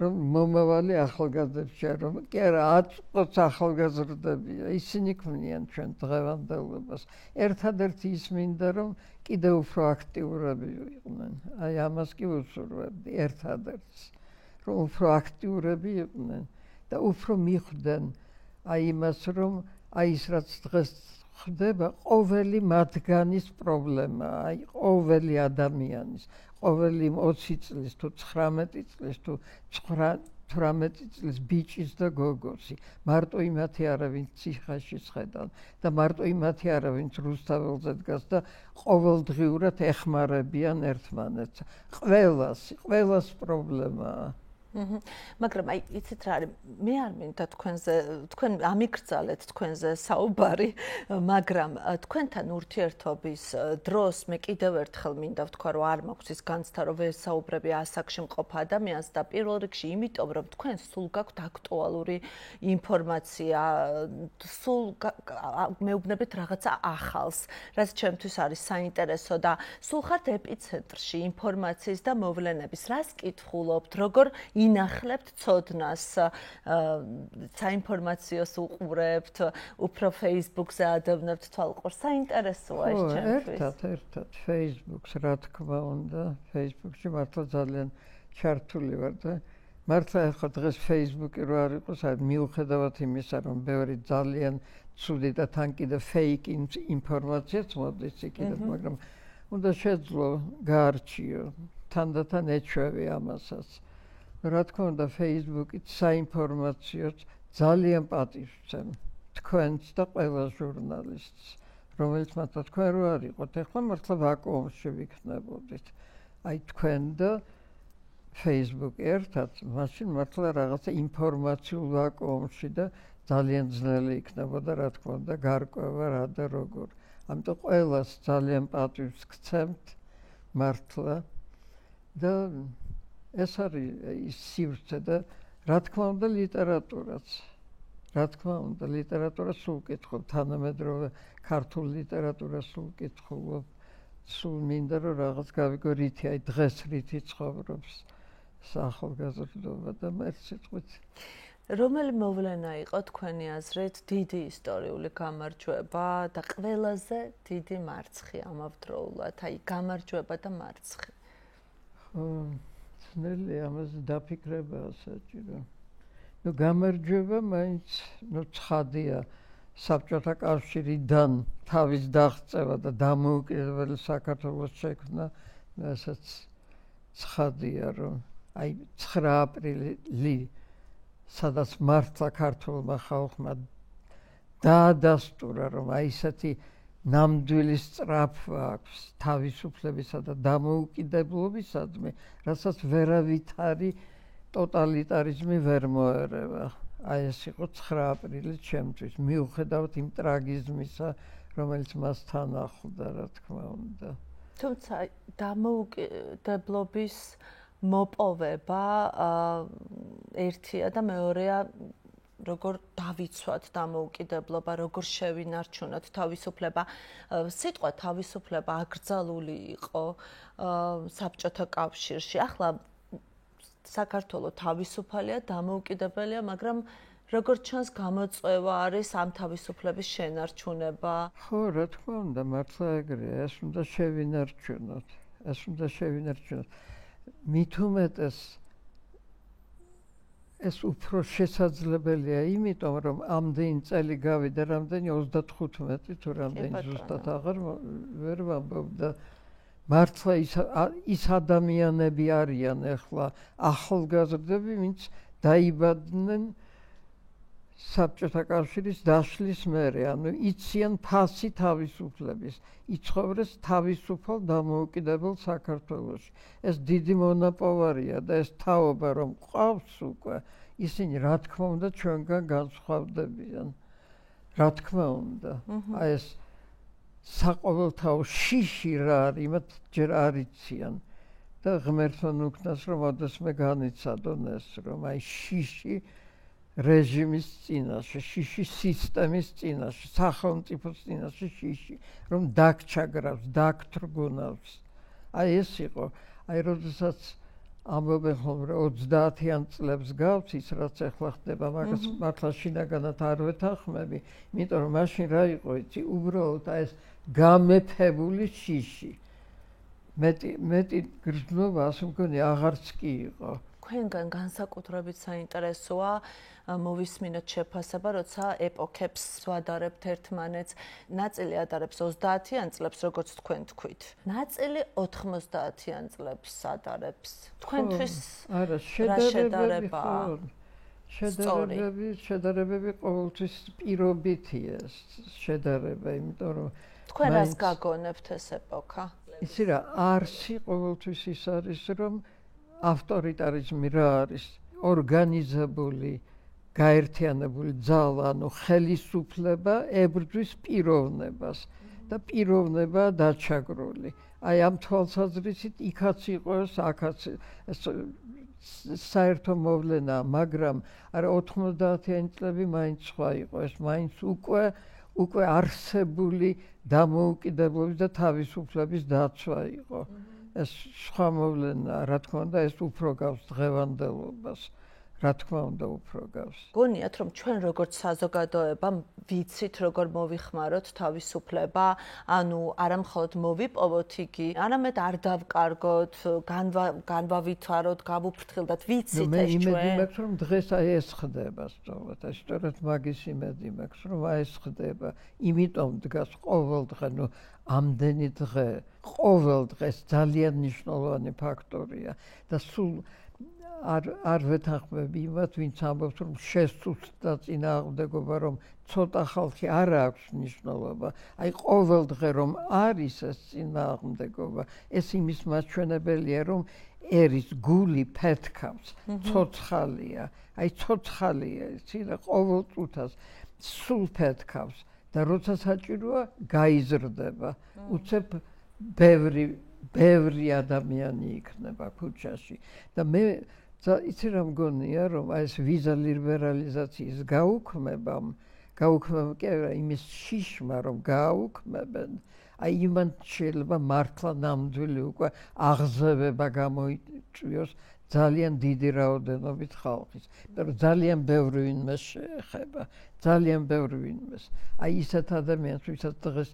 რომ მომავალი ახალგაზრდებია, რომ კი არა აწყვეტს ახალგაზრდებია, ისინი ქმნიან ჩვენ დღევანდელობას. ერთადერთი ის მინდა, რომ კიდევ უფრო აქტიურები იყვნენ. აი ამას კი ვუსურვებდი ერთადერთს, რომ უფრო აქტიურები იყვნენ და უფრო მიხვდნენ აი იმას, რომ აი ის რაც დღეს ხდება, ყოველი მათგანის პრობლემაა, აი ყოველი ადამიანის, ყოველი 20 წლის თუ 19 წლის თუ 18 წლის ბიჭის და გოგოსი, მარტო იმათი არა, ვინც ციხეში სხედან და მარტო იმათი არა, ვინც რუსთაველზე დგას და ყოველდღიურად ეხმარებიან ერთმანეთს. ყველას პრობლემაა. მაგრამ აი იცით რა არის, მე არ მინდა თქვენ ამიგრძალეთ თქვენზე საუბარი, მაგრამ თქვენთან ურთიერთობის დროს მე კიდევ ერთხელ მინდა ვთქვა, რომ არ მაქვს ის განცდა, რომ ვესაუბრები ასაკში მყოფ ადამიანს და პირველ რიგში იმიტომ, რომ თქვენ სულ გაქვთ აქტუალური ინფორმაცია, სულ მეუბნებით რაღაცა ახალს, რაც ჩემთვის არის საინტერესო და სულ ხართ ეპიცენტრში ინფორმაციის და მოვლენების. რას კითხულობთ, როგორ ინახლებთ ცოდნას, საინფორმაციოს უყურებთ, უფრო Facebook-ზე ადევნებთ თვალყურს, საინტერესოა ეს ჩემთვის. ერთად Facebook-ს რა თქმა უნდა, Facebook-ში მართლა ძალიან ჩართული ვარ და მართლა ახლა დღეს Facebook-ი რო არ იყოს, მიუხედავად იმისა, რომ ბევრი ძალიან ცუდი და თან კიდე fake ინფორმაციაც მოდის იქიდან, მაგრამ უნდა შეძლო გაარჩიო, თანდათან ეჩვევი ამასაც. რა თქმა უნდა, Facebook-ით საინფორმაციოც ძალიან პატივს ვცემ თქვენს და ყველა ჟურნალისტს, რომელიც მართლა თქვენ რო არ იყოთ, ახლა მართლა ვაკუუმში ვიქნებოდით. აი თქვენ და Facebook ერთად, მაშინ მართლა რაღაცა ინფორმაციულ ვაკუუმში და ძალიან ძნელი იქნებოდა, რა თქმა უნდა, გარკვევა რა და როგორ. ამიტომ ყველას ძალიან პატივს გცემთ მართლა და ეს არის ის სივრცე და რა თქმა უნდა ლიტერატურაც. რა თქმა უნდა ლიტერატურას სულ ვკითხულობ, თანამედროვე ქართულ ლიტერატურას სულ ვკითხულობ. სულ მინდა რომ რაღაც გავიგო რითი, აი დღეს რითი ცხოვრობს ახალგაზრდობა და მერციტყვით. რომელი მოვლენა იყო თქვენი აზრით დიდი ისტორიული გამარჯვება და ყველაზე დიდი მარცხი ამავდროულად, აი გამარჯვება და მარცხი? ძნელი ამაზე დაფიქრებაა საჭირო. გამარჯვება მაინც ცხადია საბჭოთა კავშირიდან თავის დაღწევა და დამოუკიდებელი საქართველოს შექმნა, რასაც ცხადია, რომ აი 9 აპრილი სადაც მართლა ქართულმა ხალხმა დაადასტურა, რომ აი ესეთი ნამდვილი სწრაფვა აქვს თავისუფლებისა და დამოუკიდებლობისადმი, რასაც ვერავითარი ტოტალიტარიზმი ვერ მოერევა. აი ეს იყო 9 აპრილი ჩემთვის, მიუხედავად იმ ტრაგიზმისა, რომელიც მასთან ახლდა, რა თქმა უნდა. თუმცა დამოუკიდებლობის მოპოვება ერთია და მეორეა როგორ დავიცვათ დამოუკიდებლობა, როგორ შევინარჩუნოთ თავისუფლება. სიტყვა თავისუფლება აკრძალული იყო საბჭოთა კავშირში. ახლა საქართველო თავისუფალია, დამოუკიდებელია, მაგრამ როგორც ჩანს გამოწვევა არის ამ თავისუფლების შენარჩუნება. ხო, რა თქმა უნდა, მართლა ეგრეა, ეს უნდა შევინარჩუნოთ. მით უმეტეს ეს უფრო შესაძლებელია, იმიტომ რომ ამდენი წელი გავიდა, რამდენი 35 თუ რამდენი ზუსტად აღარ ვერ ვამბობ და მართლა ის ადამიანები არიან ახლა ახალგაზრდები, ვინც დაიბადნენ საბჭოთა კავშირის დაშლის მერე, ანუ იციან ფასი თავისუფლების, იცხოვრეს თავისუფალ დამოუკიდებელ საქართველოში. ეს დიდი მონაპოვარია და ეს თაობა რომ ყავს უკვე, ისინი რა თქმა უნდა ჩვენგან განსხვავდებიან. რა თქმა უნდა. აი ეს საყოველთაო შიში რა არის, იმათ ჯერ არ იციან და ღმერთთან უკნას რომ ოდესმე განიცადონ ეს, რომ აი შიში რეჟიმის წინაშე, შიში სისტემის წინაშე, სახელმწიფოს წინაშე შიში, რომ დაგჩაგრავს, დაგთრგუნავს. აი ეს იყო, აი როდესაც ამბობენ ხოლმე 30-იან წლებს გავს ის რაც ახლა ხდება, მაგას მართლა შინაგანად არ ვეთანხმები, იმიტომ რომ მაშინ რა იყო იცი, უბრალოდ ეს გამეფებული შიში. მეტი გრძნობა ასე მგონი აღარც კი იყო. თქვენგან განსაკუთრებით საინტერესოა მოვისმინოთ შეფასება, როცა ეპოქებს ვადარებთ ერთმანეთს. ნაწილი ადარებს 30-იან წლებს, როგორც თქვენ თქვით. ნაწილი 90-იან წლებს ადარებს. თქვენთვის არა, შედარებები ყოველთვის პირობითია შედარება, იმიტომ რომ თქვენ რას გაგონებთ ეს ეპოქა? იცი რა, არსი ყოველთვის ის არის, რომ ავტორიტარიზმი რა არის? ორგანიზებული, გაერთიანებული ძალა, ანუ ხელისუფლება ებრძვის პიროვნებას და პიროვნება დაჩაგრული. აი ამ თვალსაზრისით იქაც იყო ეს, აქაც საერთო მოვლენაა, მაგრამ არა 90-იანი წლები მაინც სხვა იყო, ეს მაინც უკვე არსებული დამოუკიდებლობის და თავისუფლების დაცვა იყო. ეს სხვა მოვლენაა, რა თქმა უნდა, ეს უფრო გავს დღევანდელობას. რა თქმა უნდა, უფრო გავს. გონიათ, რომ ჩვენ როგორც საზოგადოება ვიცით, როგორ მოვიხმაროთ თავისუფლება, ანუ არა მხოლოდ მოვიპოვოთ იგი, არამედ არ დავკარგოთ, განვავითაროთ, გავუფრთხილდეთ, ვიცით ეს ჩვენ. იმედი მაქვს, რომ დღეს აი ეს ხდება სწორად, სწორედ მაგის იმედი მაქვს, რომ აი ეს ხდება. იმიტომ დგას ყოველ დღე, ნუ ამდენი დღე, ყოველ დღეს ძალიან მნიშვნელოვანი ფაქტორია და სულ არ ვეთანხმები იმათ, ვინც ამბობს, რომ შესუსტდა წინააღმდეგობა, რომ ცოტა ხალხი არ აქვს მნიშვნელობა. აი ყოველ დღე რომ არის ეს წინააღმდეგობა, ეს იმის მაჩვენებელია, რომ ერის გული ფეთქავს, ცოცხალია. აი ცოცხალია, იცი რა, ყოველ წუთას სულ ფეთქავს და როცა საჭიროა, გაიზრდება. უცებ ბევრი ადამიანი იქნება ქუჩაში და მე იცი რა მგონია, რომ აი ეს ვიზა ლიბერალიზაციის გაუქმებამ კი არა, იმის შიშმა რომ გააუქმებენ, აი იმან შეიძლება მართლა ნამდვილი უკვე აღზევება გამოიწვიოს ძალიან დიდი რაოდენობით ხალხის. იმიტომ რომ ძალიან ბევრი ვინმეს შეეხება, ძალიან ბევრი ვინმეს. აი ისეთ ადამიანს, ვისაც დღეს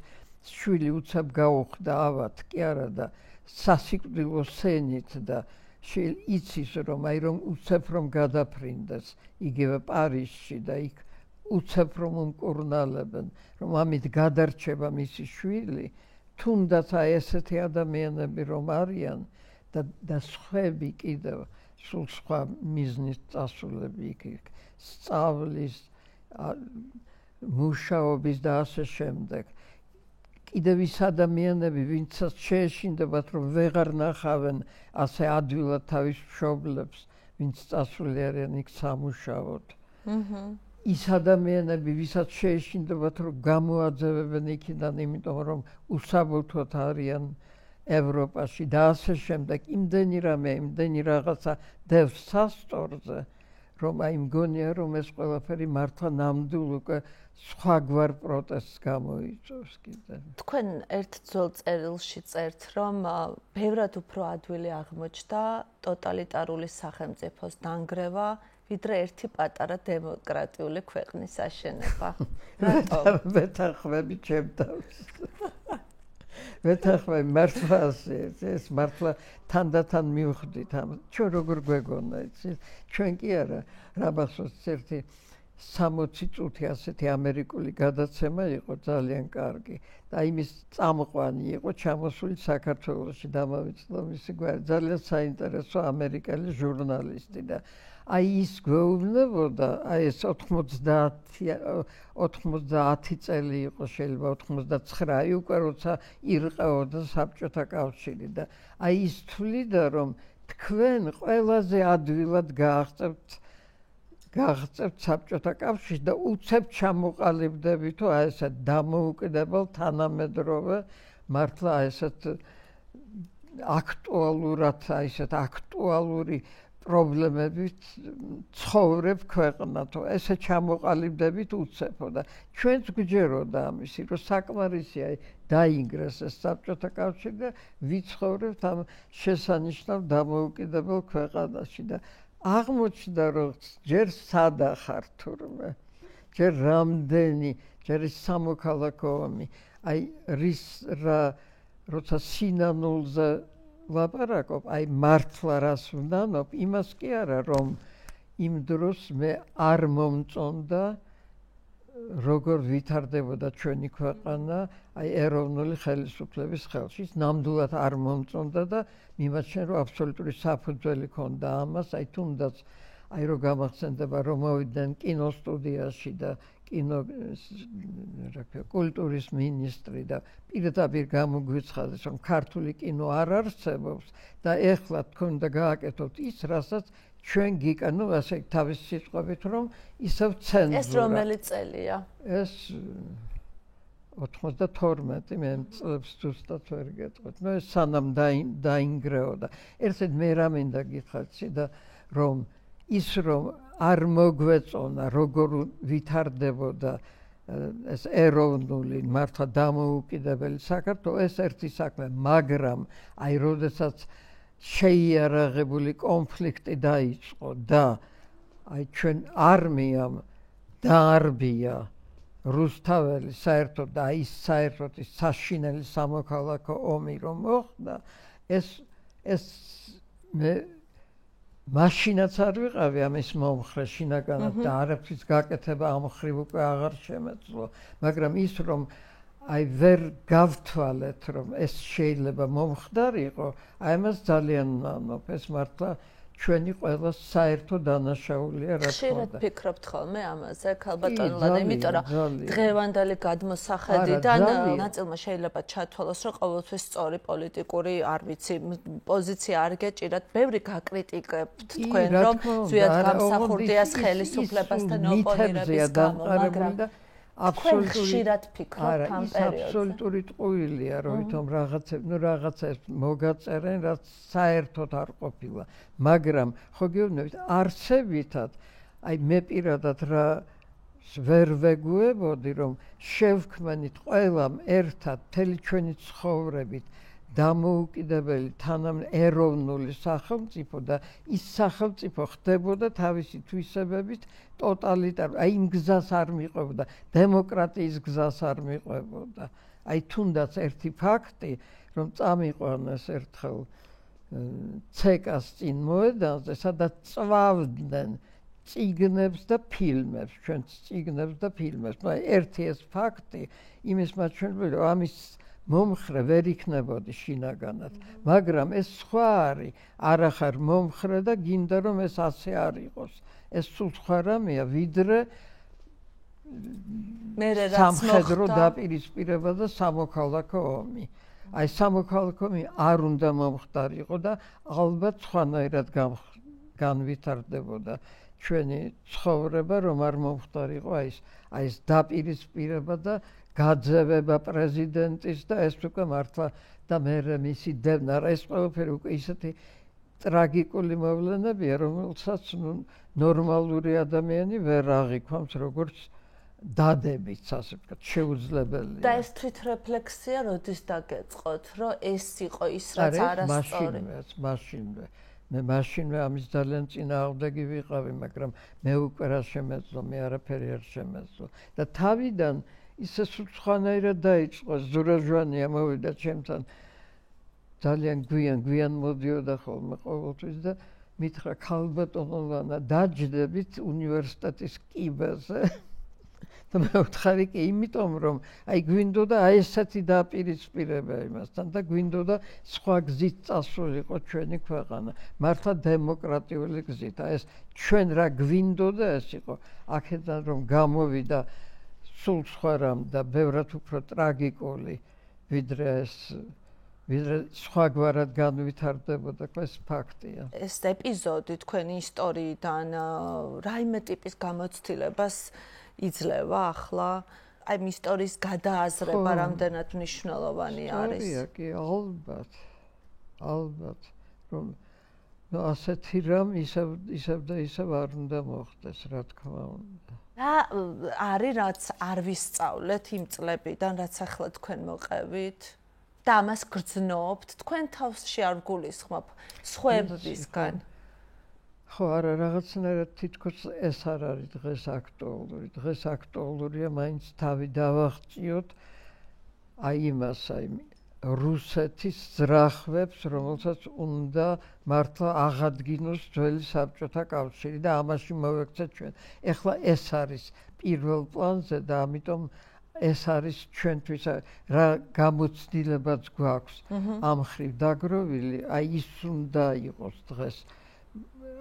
შვილი უცებ გაუხდა ავად, კი არა და სასიკვდილო სენით და იცის რომ აი რომ უცებ რომ გადაფრინდეს იგივე პარიზში და იქ უცებ რომ უმკურნალებენ, რომ ამით გადარჩება მისი შვილი, თუნდაც აი ესეთი ადამიანები რომ არიან და სხვები კიდევ სულ სხვა მიზნის წასულები იქ სწავლის, მუშაობის და ასე შემდეგ. კიდევ ის ადამიანები, ვინცაც შეეშინდებათ, რომ ვეღარ ნახავენ ასე ადვილად თავის მშობლებს, ვინც წასული არიან იქ სამუშაოდ. ის ადამიანები, ვისაც შეეშინდებათ, რომ გამოაძევებენ იქიდან, იმიტომ რომ უსაბუთოდ არიან ევროპაში და ასე შემდეგ, იმდენი რაღაცა დევს სასწორზე, რომ აი მგონია, რომ ეს ყველაფერი მართლა ნამდვილ უკვე სხვაგვარ პროტესტს გამოიწვევს კიდევ. თქვენ ერთ ძველ წერილში წერთ, რომ ბევრად უფრო ადვილი აღმოჩნდა ტოტალიტარული სახელმწიფოს დანგრევა, ვიდრე ერთი პატარა დემოკრატიული ქვეყნის აშენება. რატომ? ვეთანხმები ჩემ თავს. ვეთანხმები მართლა ეს მართლა თანდათან მივხვდით ამ. ჩვენ როგორ გვეგონა, იცი? ჩვენ კი არა, რა მახსოვს ერთი 60 წუთი ასეთი ამერიკული გადაცემა იყო ძალიან კარგი და იმის წამყვანი იყო ჩამოსული საქართველოში დამავიწყდა მისი გვარი, ძალიან საინტერესო ამერიკელი ჟურნალისტი და აი ის გვეუბნებოდა, აი ეს 90 წელი იყო, შეიძლება 99 უკვე როცა ირყეოდა საბჭოთა კავშირი და აი ის თვლიდა, რომ თქვენ ყველაზე ადვილად გააღწევთ საბჭოთა კავშირში და უცებ ჩამოყალიბდებითო აი ესეთ დამოუკიდებელ თანამედროვე მართლა ესეთ აქტუალურად აი ესეთ აქტუალური პრობლემებით ცხოვრებ ქვეყნათო ესე ჩამოყალიბდებით უცებო და ჩვენც გვჯეროდა ამისი რომ საკმარისია დაინგრეს ეს საბჭოთა კავშირი და ვიცხოვრებთ ამ შესანიშნავ დამოუკიდებელ ქვეყანაში და აღმოჩნდა რომ ჯერ სადახარ თურმე ჯერ რამდენი ჯერ ის სამოქალაქო ომი აი რის რა როცა სინანულზე ლაპარაკობ აი მართლა რას ვნანობ იმას კი არა რომ იმ დროს მე არ მომწონდა როგორ ვითარდებოდა ჩვენი ქვეყანა აი ეროვნული ხელისუფლების ხელში ის ნამდვილად არ მომწონდა და მიმაჩნია რომ აბსოლუტური საფუძველი ჰქონდა ამას აი თუნდაც აი რო გამახსენდება რომ მოვიდნენ კინოსტუდიაში და კულტურის მინისტრი და პირდაპირ გამოგვიცხადეს რომ ქართული კინო არ არსებობს და ეხლა თქვენ და გააკეთოთ ის რასაც ჩვენ გიკანო ასე თავის სიტყვებით რომ ისევ ცენზურა ეს რომელი წელია ეს 92 მე წლებს ზუსტად ვერ გეტყვით ნუ ეს სანამ დაინგრეოდა ერთად მე რა მინდა გითხრათ და რომ ის რომ არ მოგვეწონა როგორ ვითარდებოდა ეს ეროვნული მართლა დამოუკიდებელი საქართველო ეს ერთი საქმე მაგრამ აი როდესაც შეიარაღებული კონფლიქტი დაიწყო და აი ჩვენ არმიამ დაარბია რუსთაველი საერთოდ და ის საერთოდ ის საშინელი სამოქალაქო ომი რომ მოხდა ეს მე მაშინაც არ ვიყავი ამის მომხრე შინაგანად და არაფრის გაკეთება ამ ხრივ უკვე აღარ შემეძლო მაგრამ ის რომ აი ვერ გავთვალეთ რომ ეს შეიძლება მომხდარიყო აი ამას ძალიან ვამბობ ეს მართლა ჩვენი ყველა საერთო დანაშაულია რა თქმა უნდა. ხშირად ფიქრობთ ხოლმე ამაზე, ქალბატონლანა, იმიტომ რომ დღევანდელი გადმოსახედიდან ნაწილმა შეიძლება ჩათვალოს, რომ ყოველთვის სწორი პოლიტიკური, არ ვიცი, პოზიცია არ გეჭირათ, ბევრი გაკრიტიკებთ თქვენ, რომ ზუსტად გამსახურდიას ხელისუფლებასთან ოპონირების გამო, მაგრამ აბსოლუტურად ფიქრობთ ამ პერიოდზე. აბსოლუტური ტყუილია, რომ რაღაცებს მოგაწერენ, რაც საერთოდ არ ყოფილა. მაგრამ ხო გეუბნებით, არსებითად, აი მე პირადად რა ვერ ვეგუებოდი, რომ შევქმნით ყველამ ერთად მთელი ჩვენი ცხოვრებით დამოუკიდებელი თანაეროვნული სახელმწიფო და ის სახელმწიფო ხდებოდა თავისი თვისებებით ტოტალიტარ, აი იმ გზას არ მიყვებოდა, დემოკრატიის გზას არ მიყვებოდა. აი თუნდაც ერთი ფაქტი, რომ წამიყვანეს ერთხელ ცეკას წინ მოედანზე, სადაც წვავდნენ წიგნებს და ფილმებს, ჩვენც წიგნებს და ფილმებს. ნუ ერთი ეს ფაქტი იმის მაჩვენებელი, რომ ამის მომხრე ვერ იქნებოდი შინაგანად, მაგრამ ეს სხვა არის, არახარ მომხრე და გინდა რომ ეს ასე არ იყოს. ეს სულ სხვა რამეა, ვიდრე სამხედრო დაპირისპირება და სამოქალაქო ომი. აი სამოქალაქო ომი არ უნდა მომხდარიყო და ალბათ სხვანაირად განვითარდებოდა ჩვენი ცხოვრება, რომ არ მომხდარიყო აი ეს დაპირისპირება და გაძევება პრეზიდენტის და ეს უკვე მართლა და მე მისი დევნა, ეს ყველაფერი უკვე ისეთი ტრაგიკული მოვლენებია, რომელსაც ნორმალური ადამიანი ვერ აღიქვამს, როგორც დადებით, ასე ვთქვათ, შეუძლებელია. და ეს თვითრეფლექსია როდის დაგეწყოთ, რომ ეს იყო ის, რაც არასწორი? მაშინვე. მე მაშინვე ამის ძალიან წინააღმდეგი ვიყავი, მაგრამ მე უკვე რა შემეძლო, მე არაფერი არ შემეძლო. და თავიდან ისე სხვანაირად დაიწყო, ზურაჟვანია მოვიდა ჩემთან ძალიან გვიან მოდიოდა ხოლმე ყოველთვის და მითხრა ქალბატონლანა დაჯდებით უნივერსიტეტის კიბეზე და მე ვთხარი კი იმიტომ რომ აი გვინდოდა აი ესეთი დაპირისპირება იმასთან და გვინდოდა სხვა გზით წასულიყო ჩვენი ქვეყანა მართლა დემოკრატიული გზით აი ეს ჩვენ რა გვინდოდა ეს იყო აქედან რომ გამოვიდა სულ სხვა რამ და ბევრად უფრო ტრაგიკული ვიდრე სხვაგვარად განვითარდებოდა ეს ფაქტია. ეს ეპიზოდი თქვენი ისტორიიდან რაიმე ტიპის გამოცდილებას იძლევა ახლა? აი იმ ისტორიის გადააზრება რამდენად მნიშვნელოვანი არის? ისტორია კი ალბათ რომ ნუ ასეთი რამ ისევ და ისევ არ უნდა მოხდეს, რა თქმა უნდა. რა არის რაც არ ვისწავლეთ იმ წლებიდან, რაც ახლა თქვენ მოყევით და ამას გრძნობთ, თქვენ თავში არ გულისხმობ სხვებისგან? ხო, არა, რაღაცნაირად თითქოს ეს არ არის დღეს აქტუალური. დღეს აქტუალურია მაინც თავი დავაღწიოთ აი იმას, რუსეთის ძრახვებს, რომელსაც უნდა მართლა აღადგინოს ძველი საბჭოთა კავშირი და ამაში მოვექცეთ ჩვენ. ეხლა ეს არის პირველ პლანზე და ამიტომ ეს არის ჩვენთვის რა გამოცდილებაც გვაქვს ამ ხრივ დაგროვილი, აი ის უნდა იყოს დღეს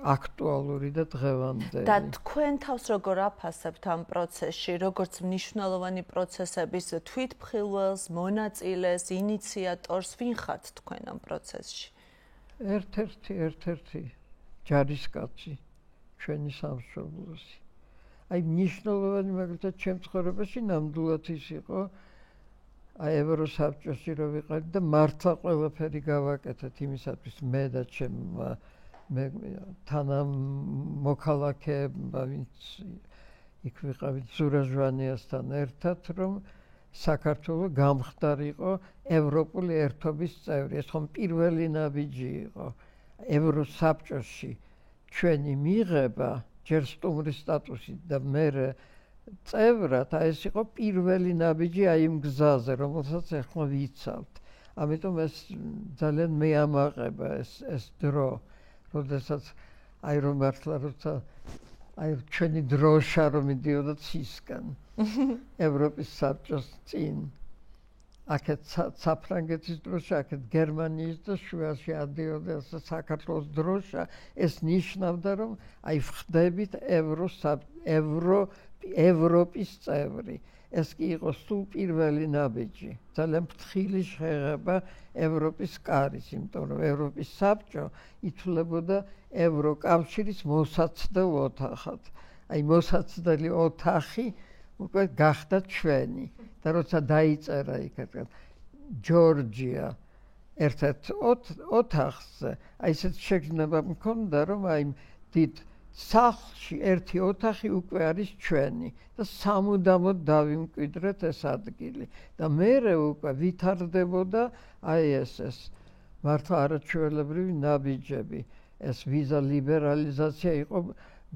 აქტუალური და დღევანდელი. და თქვენ თავს როგორ აფასებთ ამ პროცესში, როგორც მნიშვნელოვანი პროცესების თვითმხილველს, მონაწილეს, ინიციატორს, ვინ ხართ თქვენ ამ პროცესში? ერთ-ერთი ჯარისკაცი ჩვენი სამშობლოსი. აი მნიშვნელოვანი მაგალითად ჩემ ცხოვრებაში ნამდვილად ის იყო, აი ევროსაბჭოში რო ვიყავ და მართლა ყველაფერი გავაკეთეთ იმისათვის მე და ჩემმა თანამოქალაქეებმა, ვინც იქ ვიყავით ზურა ჟვანიასთან ერთად, რომ საქართველო გამხდარიყო ევროპული ერთობის წევრი. ეს ხომ პირველი ნაბიჯი იყო ევროსაბჭოში ჩვენი მიღება, ჯერ სტუმრის სტატუსით და მერე წევრად, ეს იყო პირველი ნაბიჯი აი იმ გზაზე, რომელსაც ახლა ვიცავთ. ამიტომ ეს ძალიან მეამაყება ეს დრო. როდესაც აი რომ მართლა როცა აი ჩვენი დროშა რომ მიდიოდა ცისკენ ევროპის საბჭოს წინ აქეთ საფრანგეთის დროშა, აქეთ გერმანიის და შუაში ადიოდა საქართველოს დროშა, ეს ნიშნავდა რომ აი ვხდებით ევროპის წევრი. ეს კი იყო სულ პირველი ნაბიჯი, ძალიან ფრთხილი შეღება ევროპის კარის, იმიტომ რომ ევროპის საბჭო ითვლებოდა ევროკავშირის მოსაცდელ ოთახად. აი მოსაცდელი ოთახი უკვე გახდა ჩვენი და როცა დაიწერა იქეთ ჯორჯია ერთ-ერთ ოთახზე, აი ესეთ შეგრძნება მქონდა, რომ აი დიდ სახლში ერთი ოთახი უკვე არის ჩვენი და სამუდამოდ დავიმკვიდრეთ ეს ადგილი და მერე უკვე ვითარდებოდა აი ეს მართლა არაჩვეულებრივი ნაბიჯები. ეს ვიზა ლიბერალიზაცია იყო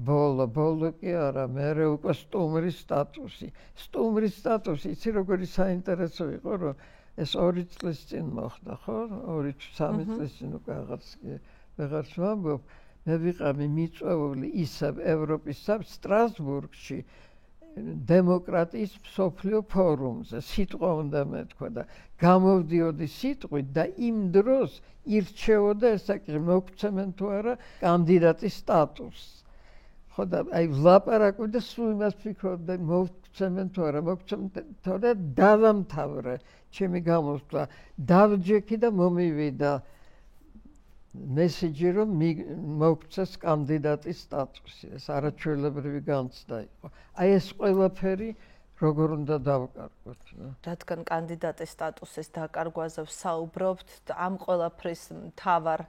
ბოლო კი არა, მერე უკვე სტუმრის სტატუსი. სტუმრის სტატუსი, იცი როგორი საინტერესო იყო, რომ ეს 2 წლის წინ მოხდა, ხო? 2-3 წლის წინ უკვე აღარც ვამბობ. მე ვიყავი მიწვეული ისევ ევროპის სტრასბურგში დემოკრატიის მსოფლიო ფორუმზე, სიტყვა უნდა მეთქვა და გამოვდიოდი სიტყვით და იმ დროს ირჩეოდა ესაკი მოგცემენ თუ არა კანდიდატის სტატუსს. ხო და აი ვლაპარაკობ და სულ იმას ვფიქრობდი, მოგცემენ თუ არა, მოგცემენ თუ არა, დავამთავრე ჩემი გამოსვლა, დავჯექი და მომივიდა მესიჯი რომ მოგცეს კანდიდატის სტატუსი. ეს არაჩვეულებრივი განცდა იყო. აი ეს ყველაფერი როგორ უნდა დავკარგოთ. რადგან კანდიდატის სტატუსის დაკარგვაზე ვსაუბრობთ, ამ ყველაფრის მთავარ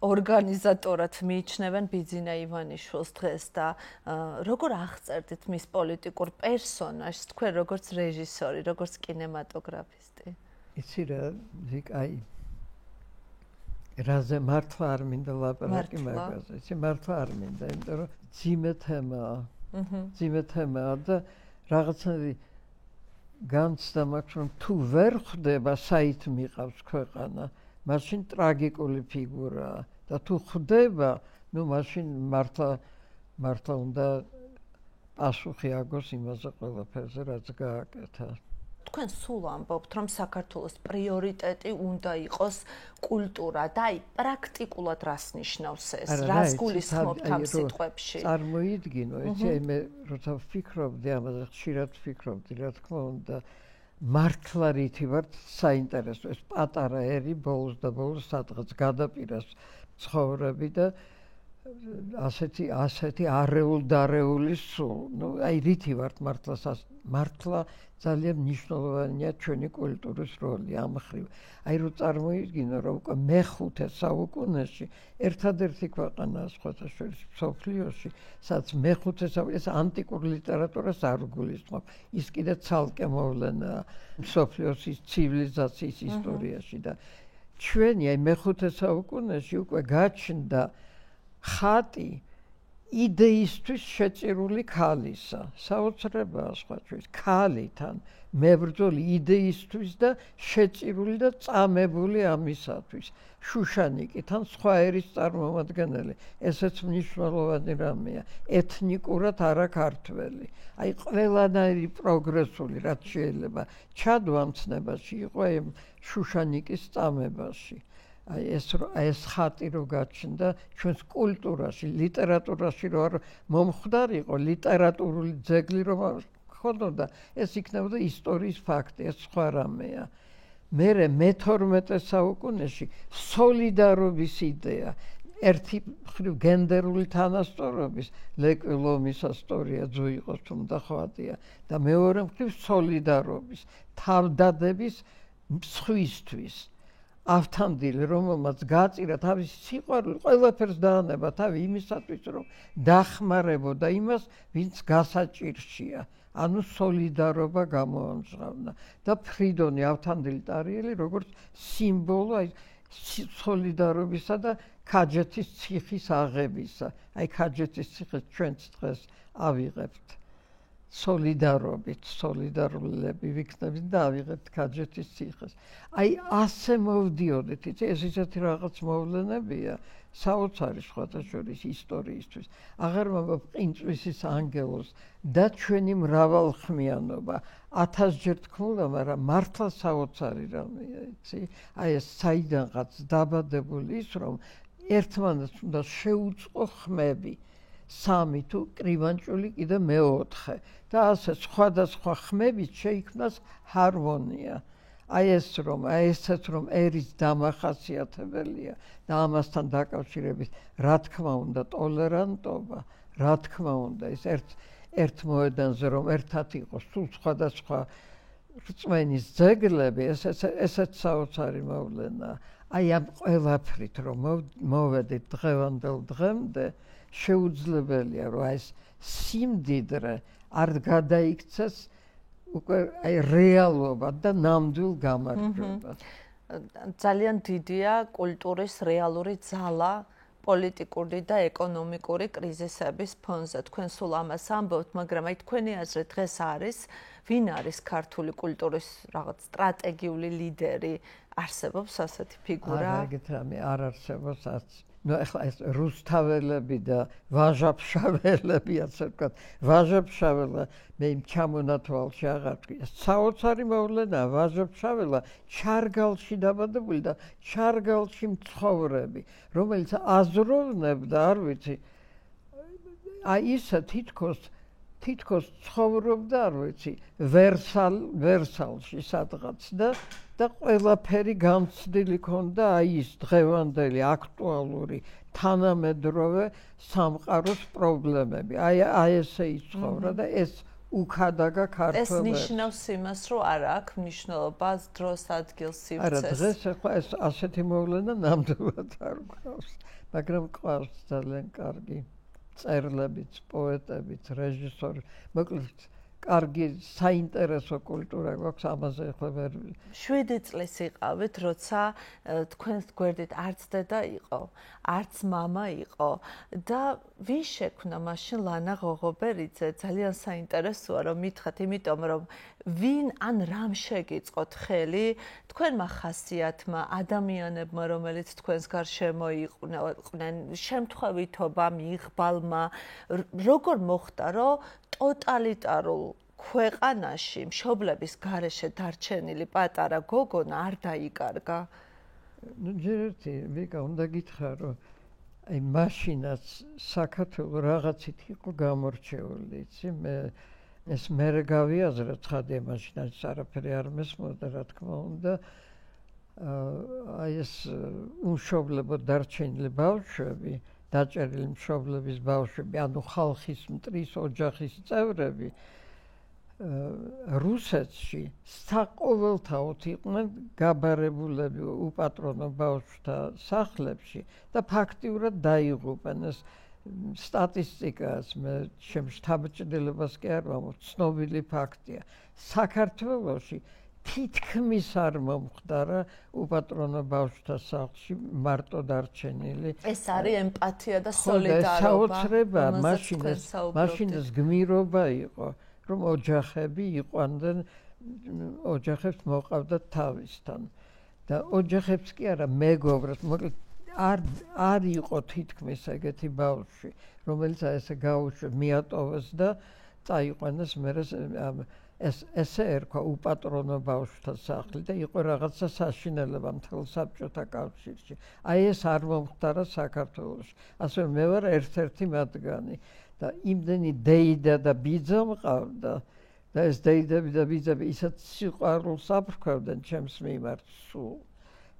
ორგანიზატორად მიიჩნევენ ბიძინა ივანიშვილს დღეს და როგორ აღწერდით მის პოლიტიკურ პერსონაჟს თქვენ როგორც რეჟისორი, როგორც კინემატოგრაფისტი? იცი რა, აი რაზე მართლა არ მინდა ლაპარაკი მაგაზე. იცი მართლა არ მინდა, იმიტომ რომ ძიმე თემაა და რაღაცნაირი განცდა მაქვს, რომ თუ ვერ ხვდება საით მიყავს ქვეყანა, მაშინ ტრაგიკული ფიგურაა და თუ ხვდება, ნუ მაშინ მართლა უნდა პასუხი აგოს იმაზე ყველაფერზე, რაც გააკეთა. თქვენ სულ ამბობთ, რომ საქართველოს პრიორიტეტი უნდა იყოს კულტურა და აი პრაქტიკულად რას ნიშნავს ეს? რას გულისხმობთ ამ სიტყვებში? წარმოიდგინო, იცი, მე როცა ვფიქრობდი ამაზე, ხშირად ვფიქრობდი, რა თქმა უნდა, მართლა რითი ვარ საინტერესო ეს პატარა ერი ბოლოს და ბოლოს სადღაც გადაპირას ცხოვრები და ასეთი არეულ-დარეული სულ. ნუ აი რითი ვართ მართლა ძალიან მნიშვნელოვანია ჩვენი კულტურის როლი ამ მხრივ. აი რო წარმოიდგინო, რომ უკვე მე-5 საუკუნეში ერთადერთი ქვეყანაა სხვათა შორის მსოფლიოში, სადაც მე-5 საუკუნეში ეს ანტიკურ ლიტერატურას არ გულისხმობ. ის კიდე ცალკე მოვლენაა მსოფლიოს ცივილიზაციის ისტორიაში და ჩვენი აი მე-5 საუკუნეში უკვე გაჩნდა ხატი იდეისთვის შეწირული ქალისა. საოცრებაა სხვა ჩვენს ქალითან მებრძოლი იდეისთვის და შეწირული და წამებული ამისათვის. შუშანიკიდან სხვა ერის წარმომადგენელი. ესეც მნიშვნელოვანი რამეა. ეთნიკურად არა ქართველი. აი ყველანაირი პროგრესული რაც შეიძლება ჩადო ამ ცნებაში იყო შუშანიკის წამებაში. აი ეს ხატი რო გაჩნდა ჩვენს კულტურაში, ლიტერატურაში რო არ მომხდარიყო ლიტერატურული ძეგლი რომ ხონოდა, ეს იქნებოდა ისტორიის ფაქტი, ეს სხვა რამეა. მერე მე-12 საუკუნეში სოლიდარობის იდეა, ერთი მხრივ გენდერული თანასწორობის, ლეკვი-ლომის ასტორია ძუიყოს თუმდა ხვატია და მეორე მხრივ სოლიდარობის, თავდადების სხვისთვის. ავთანდილ რომელმაც გაწირა თავისი სიყვარული ყველაფერს დაანება თავი იმისათვის რომ დახმარებოდა იმას ვინც გასაჭირშია ანუ სოლიდარობა გამოამჟღავნა და ფრიდონი ავთანდილი ტარიელი როგორც სიმბოლო აი სოლიდარობისა და ქაჯეთის ციხის აღებისა აი ქაჯეთის ციხეს ჩვენც დღეს ავიღებთ სოლიდარულები ვიქნებით და ავიღებთ ქაჯეთის ციხეს. აი ასე მოვდიოდით, ეს ისეთი რაღაც მოვლენებია, საოცარი სხვათა შორის ისტორიისთვის. აღარ მოვყინწვისის ანგელოზს და ჩვენი მრავალხმიანობა 1000-ჯერ თქმულა, მაგრამ მართლა საოცარი რამეა, იცი? აი ეს საიდანღაც დაბადებული ის, რომ ერთმანეთს უნდა შეუწყო ხმები. 3 თუ კრივანჭული კიდე მე-4 და ასე სხვადასხვა ხმებით შეიქმნას ჰარმონია. აი ესეც რომ ერის დამახასიათებელია და ამასთან დაკავშირებით რა თქმა უნდა ტოლერანტობა, რა თქმა უნდა ის ერთ მოედანზე რომ ერთად იყოს სულ სხვადასხვა რწმენის ძეგლები, ესეც საოცარი მოვლენაა. აი ამ ყველაფრით რომ მოვედით დღევანდელ დღემდე შეუძლებელია რომ ეს სიმდიდრე არ გადაიქცეს უკვე აი რეალობად და ნამდვილ გამარჯვებას. ძალიან დიდია კულტურის რეალური ძალა პოლიტიკური და ეკონომიკური კრიზისების ფონზე. თქვენ სულ ამას ამბობთ, მაგრამ აი თქვენი აზრით დღეს არის ვინ არის ქართული კულტურის რაღაც სტრატეგიული ლიდერი? არსებობს ასეთი ფიგურა? არა, ეგეთ რამე არ არსებობს არც. ნუ ახლა ეს რუსთაველები და ვაჟა-ფშაველები, ასე ვთქვათ, ვაჟა-ფშაველა მე იმ ჩამონათვალში აღარ ვთქვი. საოცარი მოვლენაა ვაჟა-ფშაველა ჩარგალში დაბადებული და ჩარგალში მცხოვრები, რომელიც აზროვნებდა, არ ვიცი, აი ისა თითქოს ცხოვრობდა, არ ვიცი, ვერსალში სადღაც და ყველაფერი განცდილი ქონდა აი ის დღევანდელი აქტუალური თანამედროვე სამყაროს პრობლემები. აი ესე იცხოვრა და ეს უქადაგა ქართველებს. ეს ნიშნავს იმას, რომ არ აქვს მნიშვნელობა დროს ადგილს სივრცეს. არა, დღეს ახლა ეს ასეთი მოვლენა ნამდვილად არ გვყავს, მაგრამ ყავს ძალიან კარგი წერლებიც, პოეტებიც, რეჟისორი, მოკლედ კარგი საინტერესო კულტურა გვაქვს ამაზე ახლა ვერ 7 წლის იყავით, როცა თქვენს გვერდით არც დედა იყო, არც მამა იყო და ვინ შექმნა მაშინ ლანა ღოღობერიძე? ძალიან საინტერესოა რომ მითხრათ, იმიტომ რომ ვინ ან რამ შეგიწყოთ ხელი თქვენმა ხასიათმა, ადამიანებმა, რომელიც თქვენს გარშემო იყვნენ, შემთხვევითობამ, იღბალმა, როგორ მოხდა, რომ ტოტალიტარულ ქვეყანაში მშობლების გარეშე დარჩენილი პატარა გოგონა არ დაიკარგა? ნუ ჯერ ერთი ვიკა უნდა გითხრა, რომ აი მაშინაც საქართველო რაღაცით იყო გამორჩეული, იცი? ეს მერე გავიაზრე ცხადია მაშინაც არაფერი არ მესმოდა, რა თქმა უნდა. აი ეს უმშობლებო დარჩენილი ბავშვები დაჭერილი მშობლების ბავშვები, ანუ ხალხის მტრის ოჯახის წევრები რუსეთში საყოველთაოდ იყვნენ გაბარებულები უპატრონო ბავშვთა სახლებში და ფაქტიურად დაიღუპნენ. ეს სტატისტიკას მე შემშთაბჭდილებას კი არ ვამბობ, ცნობილი ფაქტია. საქართველოში თითქმის არ მომხდარა უპატრონო ბავშვთა სახლში მარტო დარჩენილი. ეს არის ემპათია და სოლიდარობა. მაშინ ეს გმირობა იყო, რომ ოჯახები იყვანდნენ, ოჯახებს მოყავდათ თავისთან. და ოჯახებს კი არა მეგობრებს, მოკლედ არ იყო თითქმის ეგეთი ბავშვი, რომელიც ესე გაუშვეს, მიატოვეს და წაიყვანეს მერე ესე ერქვა უპატრონო ბავშვთა სახლი და იყო რაღაცა საშინელება მთელ საბჭოთა კავშირში. აი ეს არ მომხდარა საქართველოში. ასე მე ვარ ერთ-ერთი მათგანი და იმდენი დეიდა და ბიძა მყავდა და ეს დეიდები და ბიძები ისეთ სიყვარულს აფრქვევდნენ ჩემს მიმართ სულ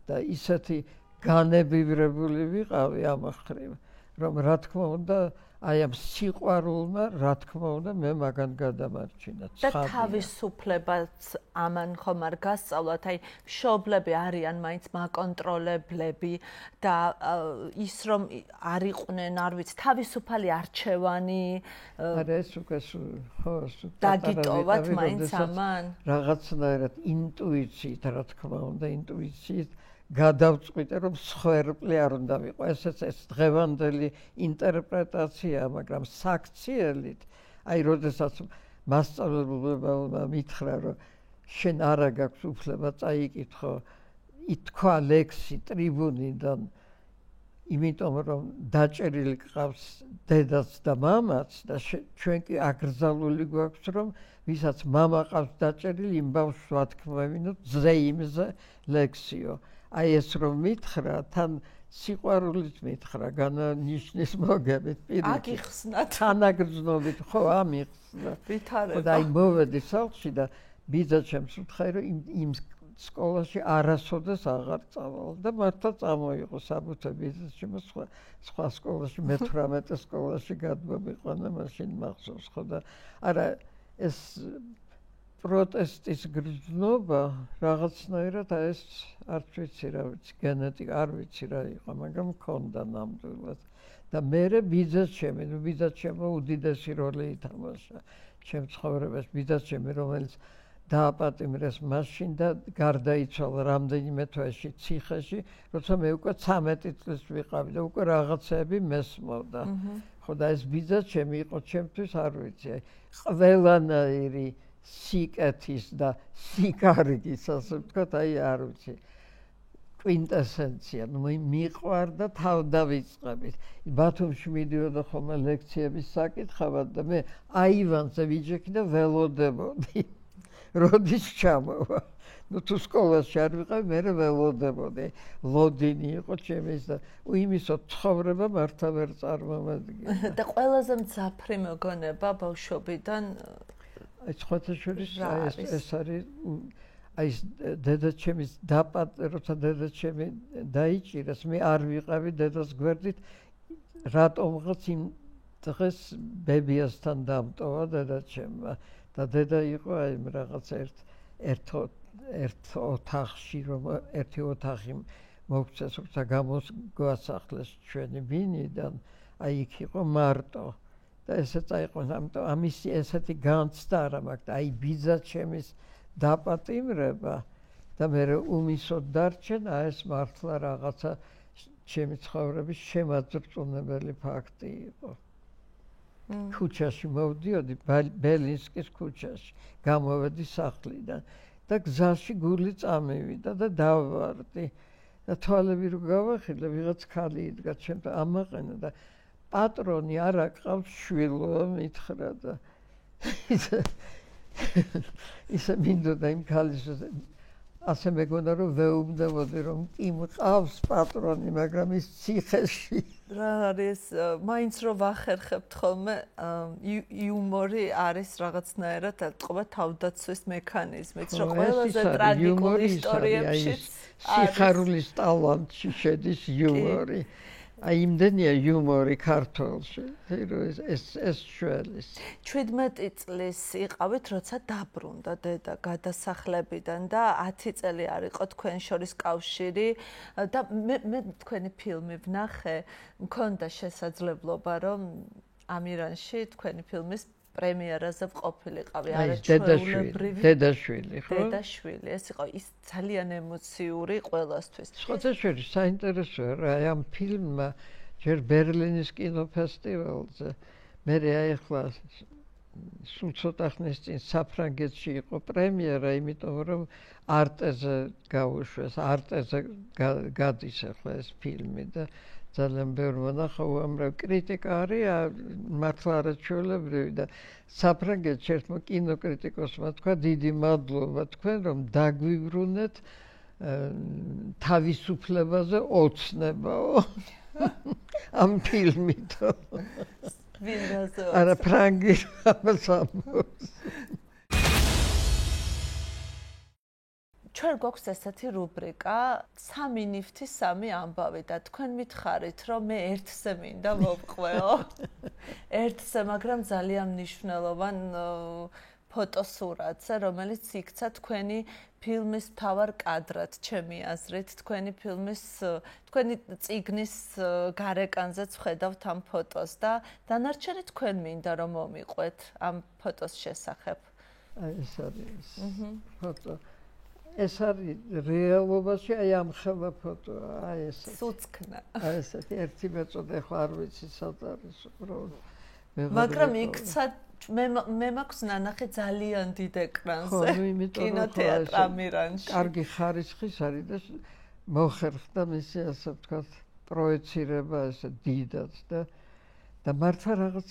და ისეთი განებივრებული ვიყავი ამახრივ, რომ რა თქმა უნდა აი ამ სიყვარულმა რა თქმა უნდა მე მაგან გადამარჩინა. და თავისუფლებაც ამან ხომ არ გასწავლათ, აი მშობლები არიან მაინც მაკონტროლებლები და ის რომ არ იყვნენ, არ ვიცი, თავისუფალი არჩევანი არა ეს უკვე ხო დაგიტოვათ მაინც ამან რაღაცნაირად ინტუიციით რა თქმა უნდა ინტუიციით გადავწყვიტე რომ სხერპლი არ უნდა ვიყო. ეს დღევანდელი ინტერპრეტაციაა, მაგრამ საქციელით, აი როდესაც მასწავლებელმა მითხრა, რომ შენ არა გაქვს უფლება წაიკითხო, ითქვა ლექსი ტრიბუნიდან, იმიტომ რომ დაჭერილი გყავს დედაც და მამაც და ჩვენ კი აკრძალული გვაქვს, რომ ვისაც მამა ყავს დაჭერილი, იმ ბავშვს ვათქმევინოთ ზეიმზე ლექსიო. აი ეს რომ მითხრა, თან სიყვარულით მითხრა, განა-ნიშნის მოგებით პირიქით. აგიხსნათ. თანაგრძნობით, ხო, ამიხსნა. ვითარება. და აი მოვედი სახლში და ბიძა ჩემს უთხრა, რომ იმ სკოლაში არასოდეს აღარ წავალ და მართლა წამოიღო საბუთე ბიძას ჩემო სხვა სკოლაში, მე-18 სკოლაში გადმომიყვანა, მაშინ მახსოვს, ხო და არა ეს პროტესტის გრძნობა რაღაცნაირად ეს არც ვიცი რა ვიცი გენეტიკა არ ვიცი რა იყო, მაგრამ მქონდა ნამდვილად და მერე ბიძა ჩემო უდიდესი როლი ითამაშა ჩემ ცხოვრებაში. ბიძა ჩემი, რომელიც დააპატიმრეს მაშინ და გარდაიცვალა რამდენიმე თვეში ციხეში, როცა მე უკვე 13 წლის ვიყავი და უკვე რაღაცები მესმოდა. ხო და ეს ბიძა ჩემი იყო ჩემთვის არ ვიცი, ყველანაირი სიკეთის და სიკარგის, ასე ვთქვათ, აი არ ვიცი, კვინტესენცია, მიყვარდა თავდავიწყებით. ბათუმში მიდიოდა ხოლმე ლექციების საკითხავად და მე აივანზე ვიჯექი და ველოდებოდი, როდის ჩამოვა. თუ სკოლაში არ ვიყავი, მე ველოდებოდი. ლოდინი იყო ჩემის და იმისო ცხოვრება მართლა ვერ წარმომადგენ. და ყველაზე მძაფრი მოგონება ბავშვობიდან აი ხოთაშორის ეს არის აი დედაჩემის როცა დედაჩემი დაიჭირეს, მე არ ვიყავი დედას გვერდით, რატომღაც იმ დღეს ბებიასთან დამტოვა დედაჩემმა და დედა იყო აი რაღაც ერთ ოთახში, რომ ერთი ოთახი მოგცეს, როცა გამოგვასახლეს ჩვენი ბინიდან, აი იქ იყო მარტო. და ესეც აიყვანს, ამიტომ ამისი ესეთი განცდა არა მაქვს, აი ბიძა ჩემის დაპატიმრება და მე უმისოდ დარჩენა, ეს მართლა რაღაცა ჩემი ცხოვრების შემაძრწუნებელი ფაქტი იყო. ქუჩაში მოვდიოდი, ბელინსკის ქუჩაში, გამოვედი სახლიდან და გზაში გული წამივიდა და დავვარდი და თვალები რო გავახილე, ვიღაც ქალი იდგა ჩემთან ამაყენა და პატრონი არ აყავს შვილო, მითხრა და ისე მინდოდა იმ ქალის ასე მეგონა რომ ვეუბნებოდი რომ კი მყავს პატრონი, მაგრამ ის ციხეში. რა არის, მაინც რომ ვახერხებთ ხოლმე, იუმორი არის რაღაცნაირად ატყობა თავდაცვის მექანიზმით, რომ ყველაზე ტრაგიკულ ისტორიებში სიხარულის ტალანტში შედის იუმორი. აი იმდენია იუმორი ქართულში, რომ ეს შველის. 17 წლის იყავით, როცა დაბრუნდა დედა გადასახლებიდან და 10 წელი არ იყო თქვენ შორის კავშირი და მე თქვენი ფილმი ვნახე, მქონდა შესაძლებლობა რომ ამ ირანში თქვენი ფილმის პრემიერაზე ვყოფილიყავი, არაჩვეულებრივი დედაშვილი, ხო? დედაშვილი, ეს იყო ის ძალიან ემოციური ყველასთვის. სხვადასხვა საინტერესოა რა, ამ ფილმმა ჯერ ბერლინის კინოფესტივალზე, მე ახლა სულ ცოტა ხნის წინ საფრანგეთში იყო პრემიერა, იმიტომ რომ არტეზე გაუშვეს, არტეზე გადის ახლა ეს ფილმი და ძალიან ბევრი მონახა, უამრავი კრიტიკა არის მართლა არაჩვეულებრივი და საფრანგეთში ერთმა კინოკრიტიკოსმა თქვა დიდი მადლობა თქვენ რომ დაგვიბრუნეთ თავისუფლებაზე ოცნებაო ამ ფილმით. არა ფრანგი ამას ამბობს. ჩვენ გვაქვს ესეთი რუბრიკა 3 ნიფთი 3 ამბავი და თქვენ მითხარით რომ მე ერთზე მინდა მოვყვეო. ერთზე, მაგრამ ძალიან მნიშვნელოვან ფოტოსურათზე, რომელიც იქცა თქვენი ფილმის მთავარ კადრად, ჩემი აზრით, თქვენი წიგნის გარეკანზეც ვხედავთ ამ ფოტოს და დანარჩენი თქვენ მინდა რომ მომიყვეთ ამ ფოტოს შესახებ. ეს არის ფოტო. ეს არის რეალობაში აი ამ ხება ფოტოა, აი ეს. სუცქნა. აი ესეთი ერთი მეწოდე ხო არ ვიცი სად არის უბრალოდ. მაგრამ იქცა მე მაქვს ნანახი ძალიან დიდ ეკრანზე. კინოთეატრ ამირანში. კარგი ხარისხის არის და მოხერხდა მისი ასე ვთქვათ პროექცირება ესე დიდად და მართლა რაღაც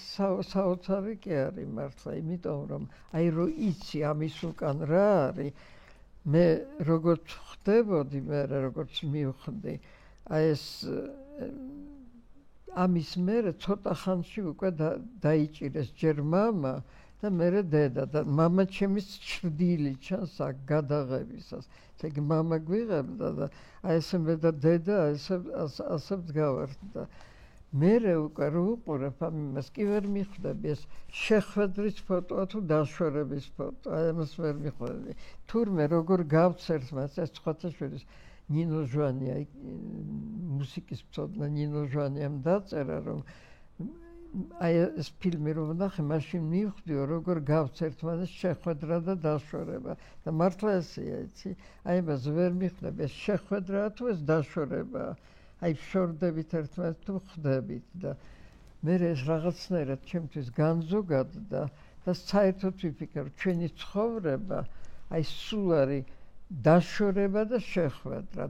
საოცარი კი არის მართლა, იმიტომ რომ აი რო იცი ამის უკან რა არის მე როგორც ხდებოდი, მე როგორც მივხვდი, აი ეს ამის მერე ცოტა ხანში უკვე დაიჭირეს ჯერ მამა და მერე დედა და მამა ჩემის ჩრდილი ჩანს აქ გადაღებისას. ესე იგი მამა გვიღებდა და აი ესე მე და დედა ასე ვდგავართ და მერე უკვე რო უყურებ ამას კი ვერ მიხვდები ეს შეხვედრის ფოტოა თუ დაშორების ფოტო, აი ამას ვერ მიხვდები. თურმე როგორ გავცერთ მას ეს ცხოთაშვილის ნინო ჟვანია მუსიკის მწოდნა ნინო ჟვანიამ დაწერა რომ აი ეს ფილმი რომ ვნახე მაშინ მივხვდიო როგორ გავცერთ მას შეხვედრა და დაშორება და მართლა ესეა იცი აი მას ვერ მიხვდები ეს შეხვედრაა თუ ეს დაშორებაა აი შორდებით ერთმანეთს თუ ხვდებით და მე ეს რაღაცნაირად ჩემთვის განზოგადდა და საერთოდ ვიფიქრე ჩვენი ცხოვრება აი სულ არის დაშორება და შეხვედრა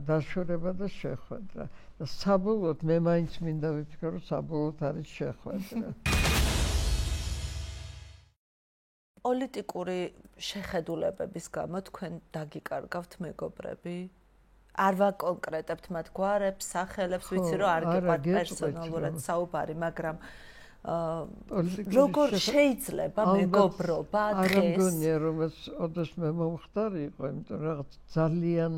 და საბოლოოდ მე მაინც მინდა ვიფიქრო რომ საბოლოოდ არის შეხვედრა. პოლიტიკური შეხედულებების გამო თქვენ დაგიკარგავთ მეგობრები? არ ვაკონკრეტებთ მათ გვარებს, სახელებს, ვიცი რომ არ გიყვართ პერსონალურად საუბარი, მაგრამ როგორ შეიძლება მეგობრობა დღეს? არ მგონია რომ ეს ოდოს მე მომხდარი იყო, იმიტომ რაღაც ძალიან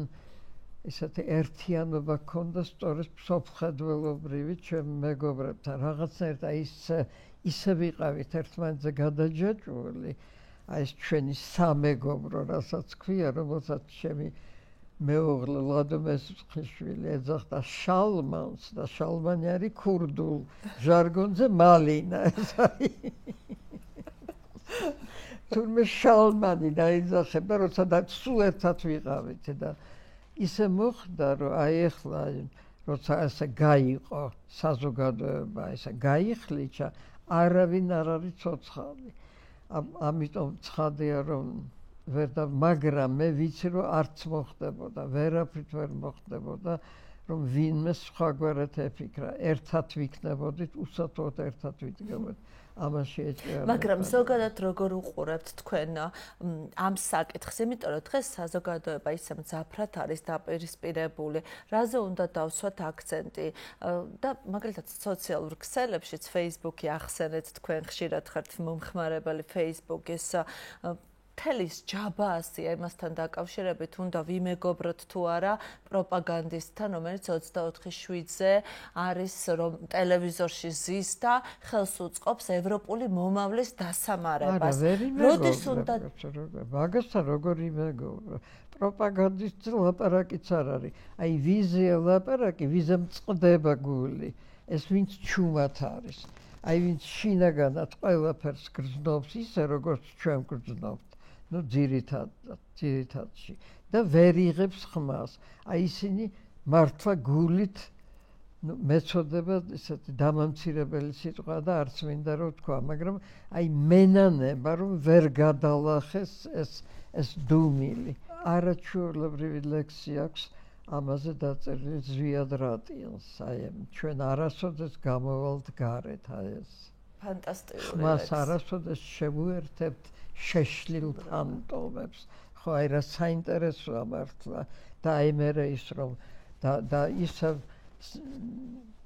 ესეთი ერთიანობა ქონდა სწორედ სოფხედველობრივი ჩემ მეგობრებთან. რაღაცნაირად აი ისე ვიყავით ერთმანეთზე გადაჯაჭვული, აი ეს ჩვენი სამეგობრო, რასაც ქვია, რომელსაც ჩემი მეუღლე ლადო მესხიშვილი ეძახდა შალმანს და შალმანი არის ქურდულ ჟარგონზე მალინა ეს არის. თურმე შალმანი დაიძახება, როცა და სულ ერთად ვიყავით და ისე მოხდა, რომ აი ახლა როცა ესე გაიყო საზოგადოება, ესე გაიხლიჩა, არავინ არ არის ცოცხალი. ამიტომ ცხადია რომ მაგრამ მე ვიცი რომ არც მოხდებოდა, ვერაფრით ვერ მოხდებოდა, რომ ვინმე სხვაგვარად ეფიქრა, ერთად ვიქნებოდით, უსათოდ ერთად ვიდგებოდით. ამაში ეჭვია. მაგრამ ზოგადად როგორ უყურებთ თქვენ ამ საკითხს, იმიტომ რომ დღეს საზოგადოება ისე მძაფრად არის დაპირისპირებული, რაზე უნდა დავსვათ აქცენტი და მაგალითად სოციალურ ქსელებშიც Facebook-ი ახსენეთ თქვენ ხშირად ხართ მომხმარებელი Facebook-ის თელის ჯაბაასია იმასთან დაკავშირებით უნდა ვიმეგობროთ თუ არა პროპაგანდისტთან, რომელიც 24/7-ზე არის რომ ტელევიზორში ზის და ხელს უწყობს ევროპული მომავლის დასამარებას. როდის უნდა მაგასთან როგორ იმეგობრო? პროპაგანდისტი ლაპარაკიც არ არის. აი ვიზია ლაპარაკი, ვიზამ წყდება გული. ეს ვინც ჩუმად არის. აი ვინც შინაგანად ყველაფერს გრძნობს ისე როგორც ჩვენ გრძნობთ. ნუ ძირითადში და ვერ იღებს ხმას. აი ისინი მართლა გულით მეწოდება ესეთი დამამცირებელი სიტყვა და არც მინდა რომ თქვა, მაგრამ აი მენანება რომ ვერ გადალახეს ეს დუმილი. არაჩვეულებრივი ლექსი აქვს ამაზე დაწერილი ზვიად რატიანს. აი ჩვენ არასოდეს გამოვალთ გარეთ აი ეს. ფანტასტიკური. მას არასოდეს შევუერთებთ შეშლილ ფანტომებს. ხო აი რა საინტერესოა მართლა და აი მე ის რომ და ისე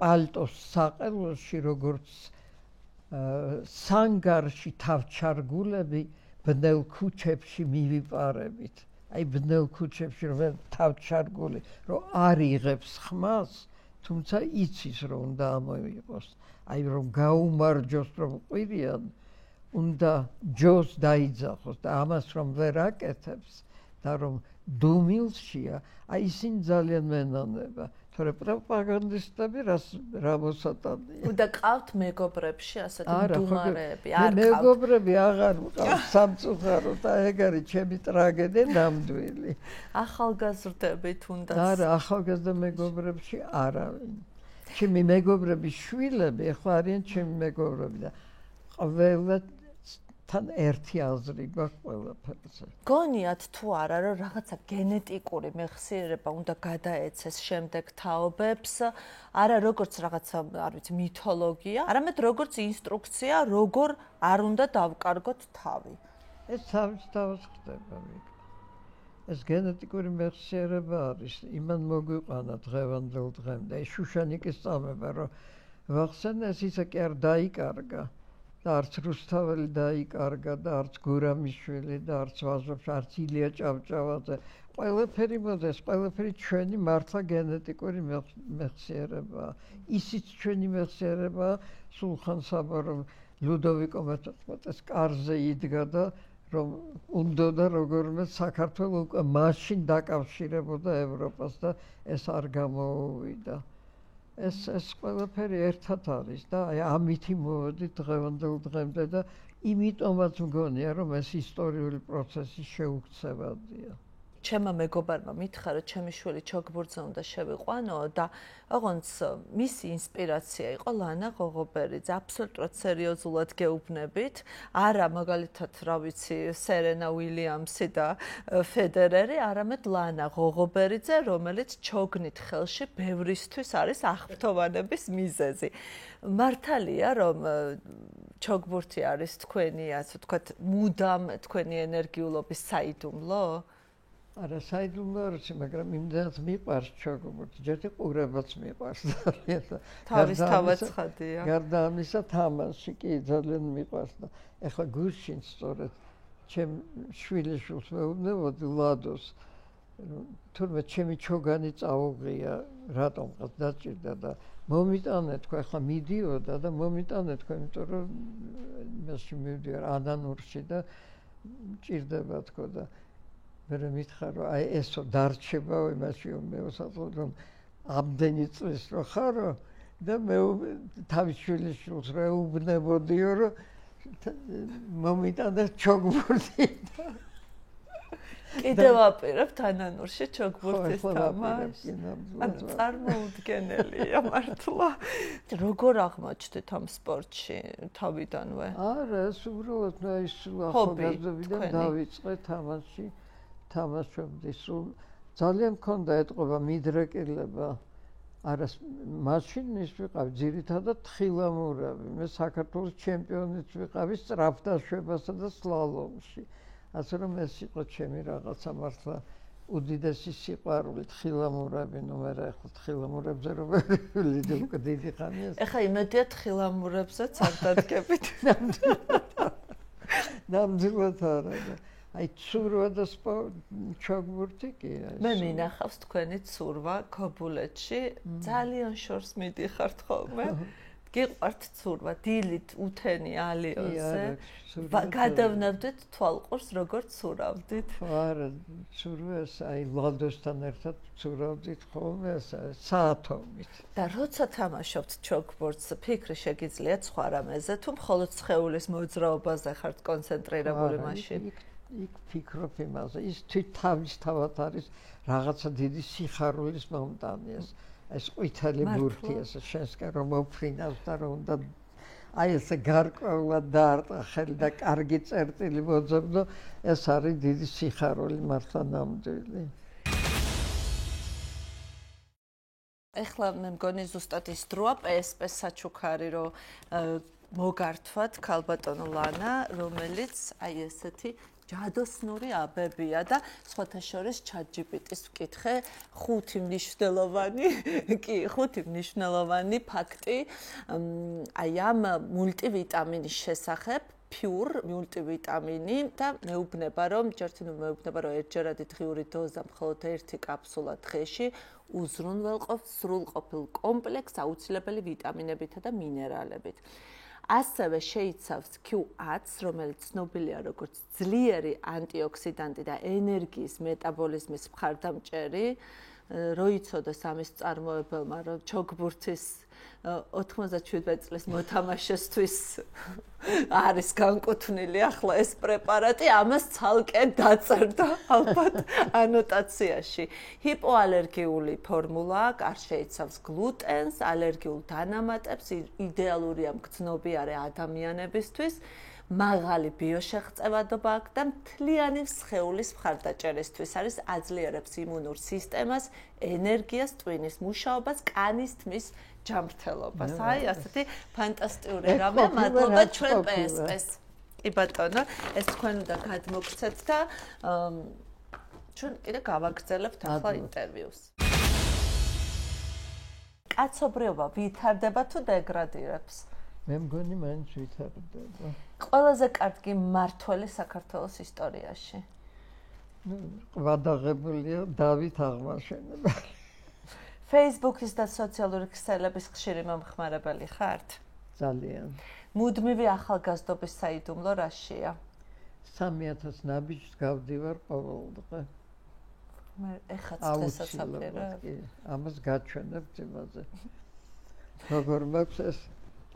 პალტოს საყელოში როგორც სანგარში თავჩარგულები ბნელ ქუჩებში მივიპარებით. აი ბნელ ქუჩებში რომ თავჩარგული რომ არ იღებს ხმას, თუმცა იცის რომ უნდა ამოიღოს. აი რომ გაუმარჯოს რომ ყვირიან, უნდა ჯოს დაიძახოს და ამას რომ ვერ აკეთებს და რომ დუმილშია, აი ისინი ძალიან მენანება. თორე პროპაგანდისტები რა მოსატანია. უნდა ყავთ მეგობრებში ასეთი მდუმარეები, არ ყავთ. მეგობრები აღარ მყავს სამწუხაროდ და ეგ არის ჩემი ტრაგედია ნამდვილი. ახალგაზრდებით უნდა. არა, ახალგაზრდა მეგობრებში არავინ. ჩემი მეგობრები შვილები ახლა არიან ჩემი მეგობრები და ყველასთან ერთი აზრი გვაქვს ყველაფერზე. გონიათ თუ არა რომ რაღაცა გენეტიკური მეხსიერება უნდა გადაეცეს შემდეგ თაობებს, არა როგორც რაღაცა, არ ვიცი, მითოლოგია, არამედ როგორც ინსტრუქცია, როგორ არ უნდა დავკარგოთ თავი. ეს თავის ხდება მიგ. ეს გენეტიკური მეხსიერება არის, იმან მოგვიყვანა დღევანდელ დღემდე. შუშანიკის წამება რომ ვახსენეს ისე კი არ დაიკარგა. და არც რუსთაველი დაიკარგა და არც გურამიშვილი და არც ვაზოვში, არც ილია ჭავჭავაძე. ყველაფერი მოდის, ყველაფერი ჩვენი მართლა გენეტიკური მეხსიერებაა. ისიც ჩვენი მეხსიერებაა, სულხან საბარო ლუდოვიკო მეტოხმეტეს კარზე იდგა და რომ უნდა როგორმე საქართველოს უკვე მაშინ დაკავშირებოდა ევროპას და ეს არ გამოუვიდა. ეს ყველაფერი ერთად არის და აი ამითი მოვედით დღევანდელ დღემდე და იმიტომაც მგონია რომ ეს ისტორიული პროცესი შეუქცევადია. ჩემმა მეგობარმა მითხრა რომ ჩემი შვილი ჩოგბურთზე უნდა შევიყვანო და ოღონდ მისი ინსპირაცია იყო ლანა ღოღობერიძე, აბსოლუტურად სერიოზულად გეუბნებით, არა მაგალითად რა ვიცი სერენა უილიამსი და ფედერერი, არამედ ლანა ღოღობერიძე, რომელიც ჩოგნით ხელში ბევრისთვის არის აღფრთოვანების მიზეზი. მართალია რომ ჩოგბურთი არის თქვენი, ასე ვთქვათ, მუდამ თქვენი ენერგიულობის საიდუმლო? არა, საიდუმლო არის, მაგრამ იმდენად მიყვარს ჩოგბურთი, ჯერ ყურებაც მიყვარს ძალიან. თავისთავად ცხადია. გარდა ამისა, თამაში კი ძალიან მიყვარს და ეხლა გუშინ სწორედ ჩემ შვილიშვილს მეუბნებოდი ლადოს, თურმე ჩემი ჩოგანი წაუღია, რატომღაც დაჭირდა და მომიტანე თქვა, ეხლა მიდიოდა და მომიტანე თქვა, იმიტომ რომ მასში მივდივარ ანანურში და ჭირდება თქვა და მე მითხრა რომ აი ესო დარჩებაო იმაში მე ვსაუბრობ რომ ამდენი წლის რო ხარო და მე თავის შვილიშვილს რეუბნებოდიო რომ მომიტანე ჩოგბურთი კიდევ აპირებთ ანანურში ჩოგბურთის თამაში. წარმოუდგენელია მართლა. როგორ აღმოჩნდით ამ სპორტში თავიდანვე? არა, ეს უბრალოდ ის ახალგაზრდობიდან დავიწყე თამაში. თამაშობდი სულ ძალიან მქონდა ეტყობა მიდრეკილება არა მაშინ ის ვიყავი ძირითადად თხილამურები მე საქართველოს ჩემპიონიც ვიყავი სწრაფდაშვებასა და სლალომში ასე რომ ეს იყო ჩემი რაღაცა მართლა უდიდესი სიყვარული თხილამურები ნუ მე რა ხო თხილამურებზე რომ ვიდი უკვე დიდი ხანია ეხა იმედია თხილამურებზეც არ დადგებით ნამდვილად არა აი ცურვა და ჩოგბურთი კი მე მინახავს თქვენი ცურვა ქობულეთში ძალიან შორს მიდიხართ ხოლმე გიყვართ ცურვა დილით უთენი ალიონზე გადავნებდით თვალყურს როგორ ცურავდით არა ცურვას აი ლადოსთან ერთად ცურავდით ხოლმე საათობით და როცა თამაშობთ ჩოგბურთს ფიქრი შეგიძლიათ სხვა რამეზე თუ მხოლოდ სხეულის მოძრაობაზე ხართ კონცენტრირებული მაშინ იქ ფიქრობ იმაზე ის თავისთავად არის რაღაცა დიდი სიხარულის მომტანი ეს ყვითელი ბურთი ეს შენსკენ რომ მოფრინავს და რომ უნდა აი ესე გარკვეულად დაარტყა ხელი და კარგი წერტილი მოძებნო ეს არის დიდი სიხარული მართლა ნამდვილი ეხლა მე მგონი ზუსტად ის დროა PSP საჩუქარი რომ მოგართვათ ქალბატონო ლანა რომელიც აი ესეთი ჯადოსნური აბებია და სხვათა შორის ChatGPT-ს ვკითხე ხუთი მნიშვნელოვანი ფაქტი აი ამ მულტივიტამინის შესახებ pure multivitamin და მეუბნება რომ ერთჯერადი დღიური დოზა მხოლოდ ერთი კაფსულა დღეში უზრუნველყოფს სრულყოფილ კომპლექსს აუცილებელი ვიტამინებითა და მინერალებით. ასევე შეიცავს Q10-ს, რომელიც ცნობილია როგორც ძლიერი ანტიოქსიდანტი და ენერგიის მეტაბოლიზმის მხარდამჭერი. როიცოდეს ამის წარმოებელმა, რომ ჩოგბურთის 97 წლის მოთამაშესთვის არის განკუთვნილი ახლა ეს პრეპარატი, ამას ცალკე დაწერდა ალბათ ანოტაციაში. ჰიპოალერგიული ფორმულა, არ შეიცავს გლუტენს, ალერგიულ დანამატებს, იდეალურია მგრძნობიარე ადამიანებისთვის. მაღალი ბიოშეღწევადობა აქვს და მთლიანი სხეულის მხარდაჭერისთვის არის აძლიერებს იმუნურ სისტემას, ენერგიას, ტვინის მუშაობას, კანის თმის ჯანმრთელობას. აი, ასეთი ფანტასტიკური რამე, მადლობა ჩვენ PSP-ს. კი ბატონო, ეს თქვენ უნდა გადმოგცეთ და ჩვენ კიდე გავაგრძელებთ ახლა ინტერვიუს. კაცობრიობა ვითარდება თუ დეგრადირებს? მე მგონი მაინც ვითარდება. ყველაზე კარგი მმართველი საქართველოს ისტორიაში. ყვადაღებულია დავით აღმაშენება. Facebook-ის და სოციალური ქსელების ხშირი მომხმარებელი ხართ? ძალიან. მუდმივი ახალგაზრდობის საიდუმლო რაშია? 3000 ნაბიჯს გავდივარ ყოველდღე. მე ეხაც დღესაც აპირებ. ამას გაჩვენებთ იმაზე. როგორ მაქვს ეს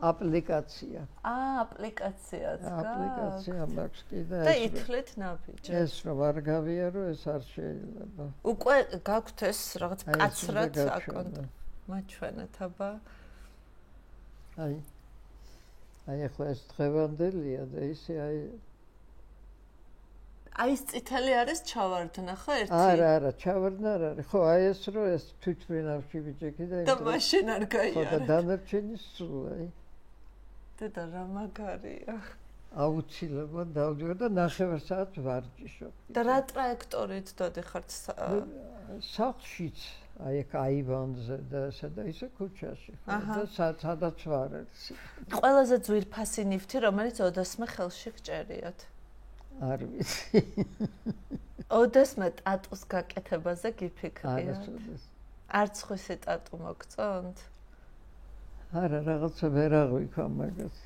აპლიკაცია. აპლიკაციაც გაქვს. აპლიკაცია მაქვს კიდე. და ითვლით ნაბიჯს. ეს რომ არ გავიარო, ეს არ შეიძლება. უკვე გაქვთ ეს რაღაც კაცრად აკონტ. მაჩვენეთ აბა. აი ახლა ეს დღევანდელია და ისე აი ეს წითელი არის ჩავარდნა ხო ერთი? არა, ჩავარდნა არ არის. ხო, აი ეს რო ეს თვითმფრინავში ბიჭექი და და მაშინ არ გაიარა. ხო და დანარჩენი სულ აი. და რა მაგარია. აუცილებლად დავდივარ და 9 საათს ვარჯიშობ. და რა ტრაექტორით დოდიხართ? სახლშიც, აი აქ აივანზე და ისე ქუჩაში. და სადაც ვარ არის. ყველაზე ძვირფასი ნივთი, რომელიც ოდესმე ხელში გჭერიათ? არ ვიცი. ოდესმე ტატუს გაკეთებაზე გიფიქრიათ? არც ხვისი ტატუ მოგწონთ? არა, რაღაცა ვერ აღვიქვა მაგას.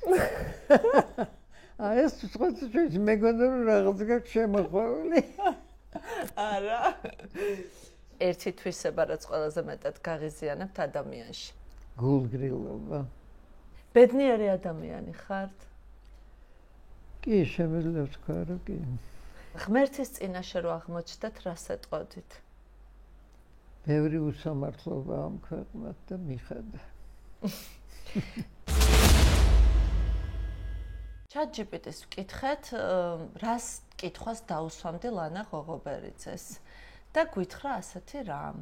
ეს სწორედ მეგონა რომ რაღაც გაქვს შემოყვეული. არა. ერთი თვისება რაც ყველაზე მეტად გაღიზიანებთ ადამიანში. გულგრილობა. ბედნიერი ადამიანი ხართ? კი, შემიძლია ვთქვა, რომ კი. ღმერთის წინაშე რო აღმოჩნდეთ, რას ეტყოდით? ბევრი უსამართლობა ამ ქვეყნად და მიხედა. ChatGPT-ს ვკითხეთ, რას კითხვას დაუსვამდი ლანა ღოღობერიძეს და გვითხრა ასეთი რამ.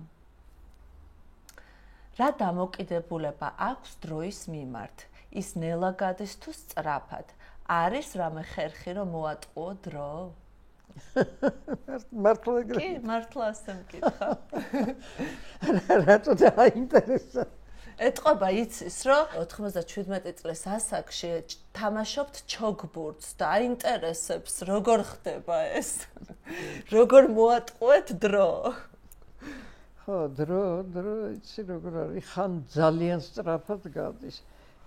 რა დამოკიდებულება აქვს დროის მიმართ? ის ნელა გადის თუ სწრაფად? არის რამე ხერხი რომ მოატყუო დრო? მართლა ეგრე. კი, მართლა ასე მკითხა. რატო დაინტერესა? ეტყობა იცის, რომ 97 წლის ასაკში თამაშობთ ჩოგბურთს და აინტერესებს როგორ ხდება ეს. როგორ მოატყუეთ დრო. ხო, დრო იცი როგორ არის, ხან ძალიან სწრაფად გადის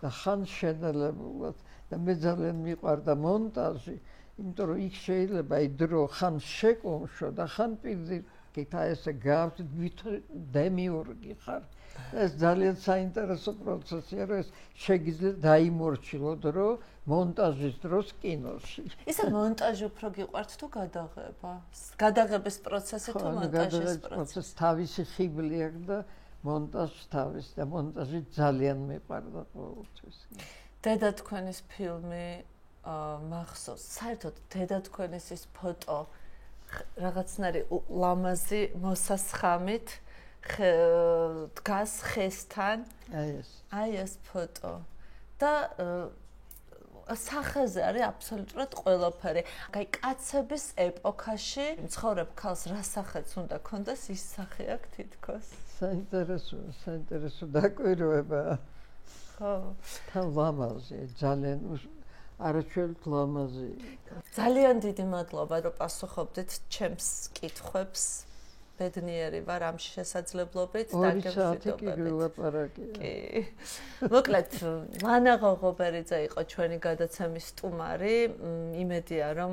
და ხან შენელებულად და მე ძალიან მიყვარდა მონტაჟი, იმიტომ რომ იქ შეიძლება დრო ხან შეკუმშო და ხან პირდაპირ ესე გავთ დემიურგი ხარ. ეს ძალიან საინტერესო პროცესია, რომ ეს შეგიძლია დაიმორჩილო დრო მონტაჟის დროს კინოში. ისა მონტაჟი უფრო გიყვართ თუ გადაღება? გადაღების პროცესი თუ მონტაჟის პროცესი? თავისი ხიბლი აქვს და მონტაჟი თავისი და მონტაჟი ძალიან მიყვარდა ყოველთვის. დედა თქვენის ფილმი მახსოვს. საერთოდ დედა თქვენის ის ფოტო რაღაცნაირი ლამაზი მოსასხამით დგას ხესთან. აი ეს ფოტო. და სახეზე არის აბსოლუტურად ყველაფერი. აი კაცების ეპოქაში მცხოვრებ ქალს რა სახეც უნდა ქონდეს, ის სახე აქვს თითქოს. საინტერესო დაკვირვება. ხო. თან ლამაზი, ძალიან არაჩვეულებრივ ლამაზი. ძალიან დიდი მადლობა, რომ პასუხობდით ჩემს კითხვებს. ბედნიერი ვარ ამ შესაძლებლობით დაგემშვიდობებით. კი. მოკლედ, ლანა ღოღობერიძე იყო ჩვენი გადაცემის სტუმარი. იმედია, რომ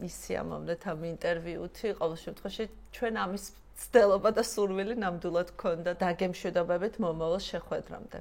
ისიამოვნეთ ამ ინტერვიუთი. ყოველ შემთხვევაში ჩვენ ამის ცდილობა და სურვილი ნამდვილად გქონდა. დაგემშვიდობებით მომავალ შეხვედრამდე.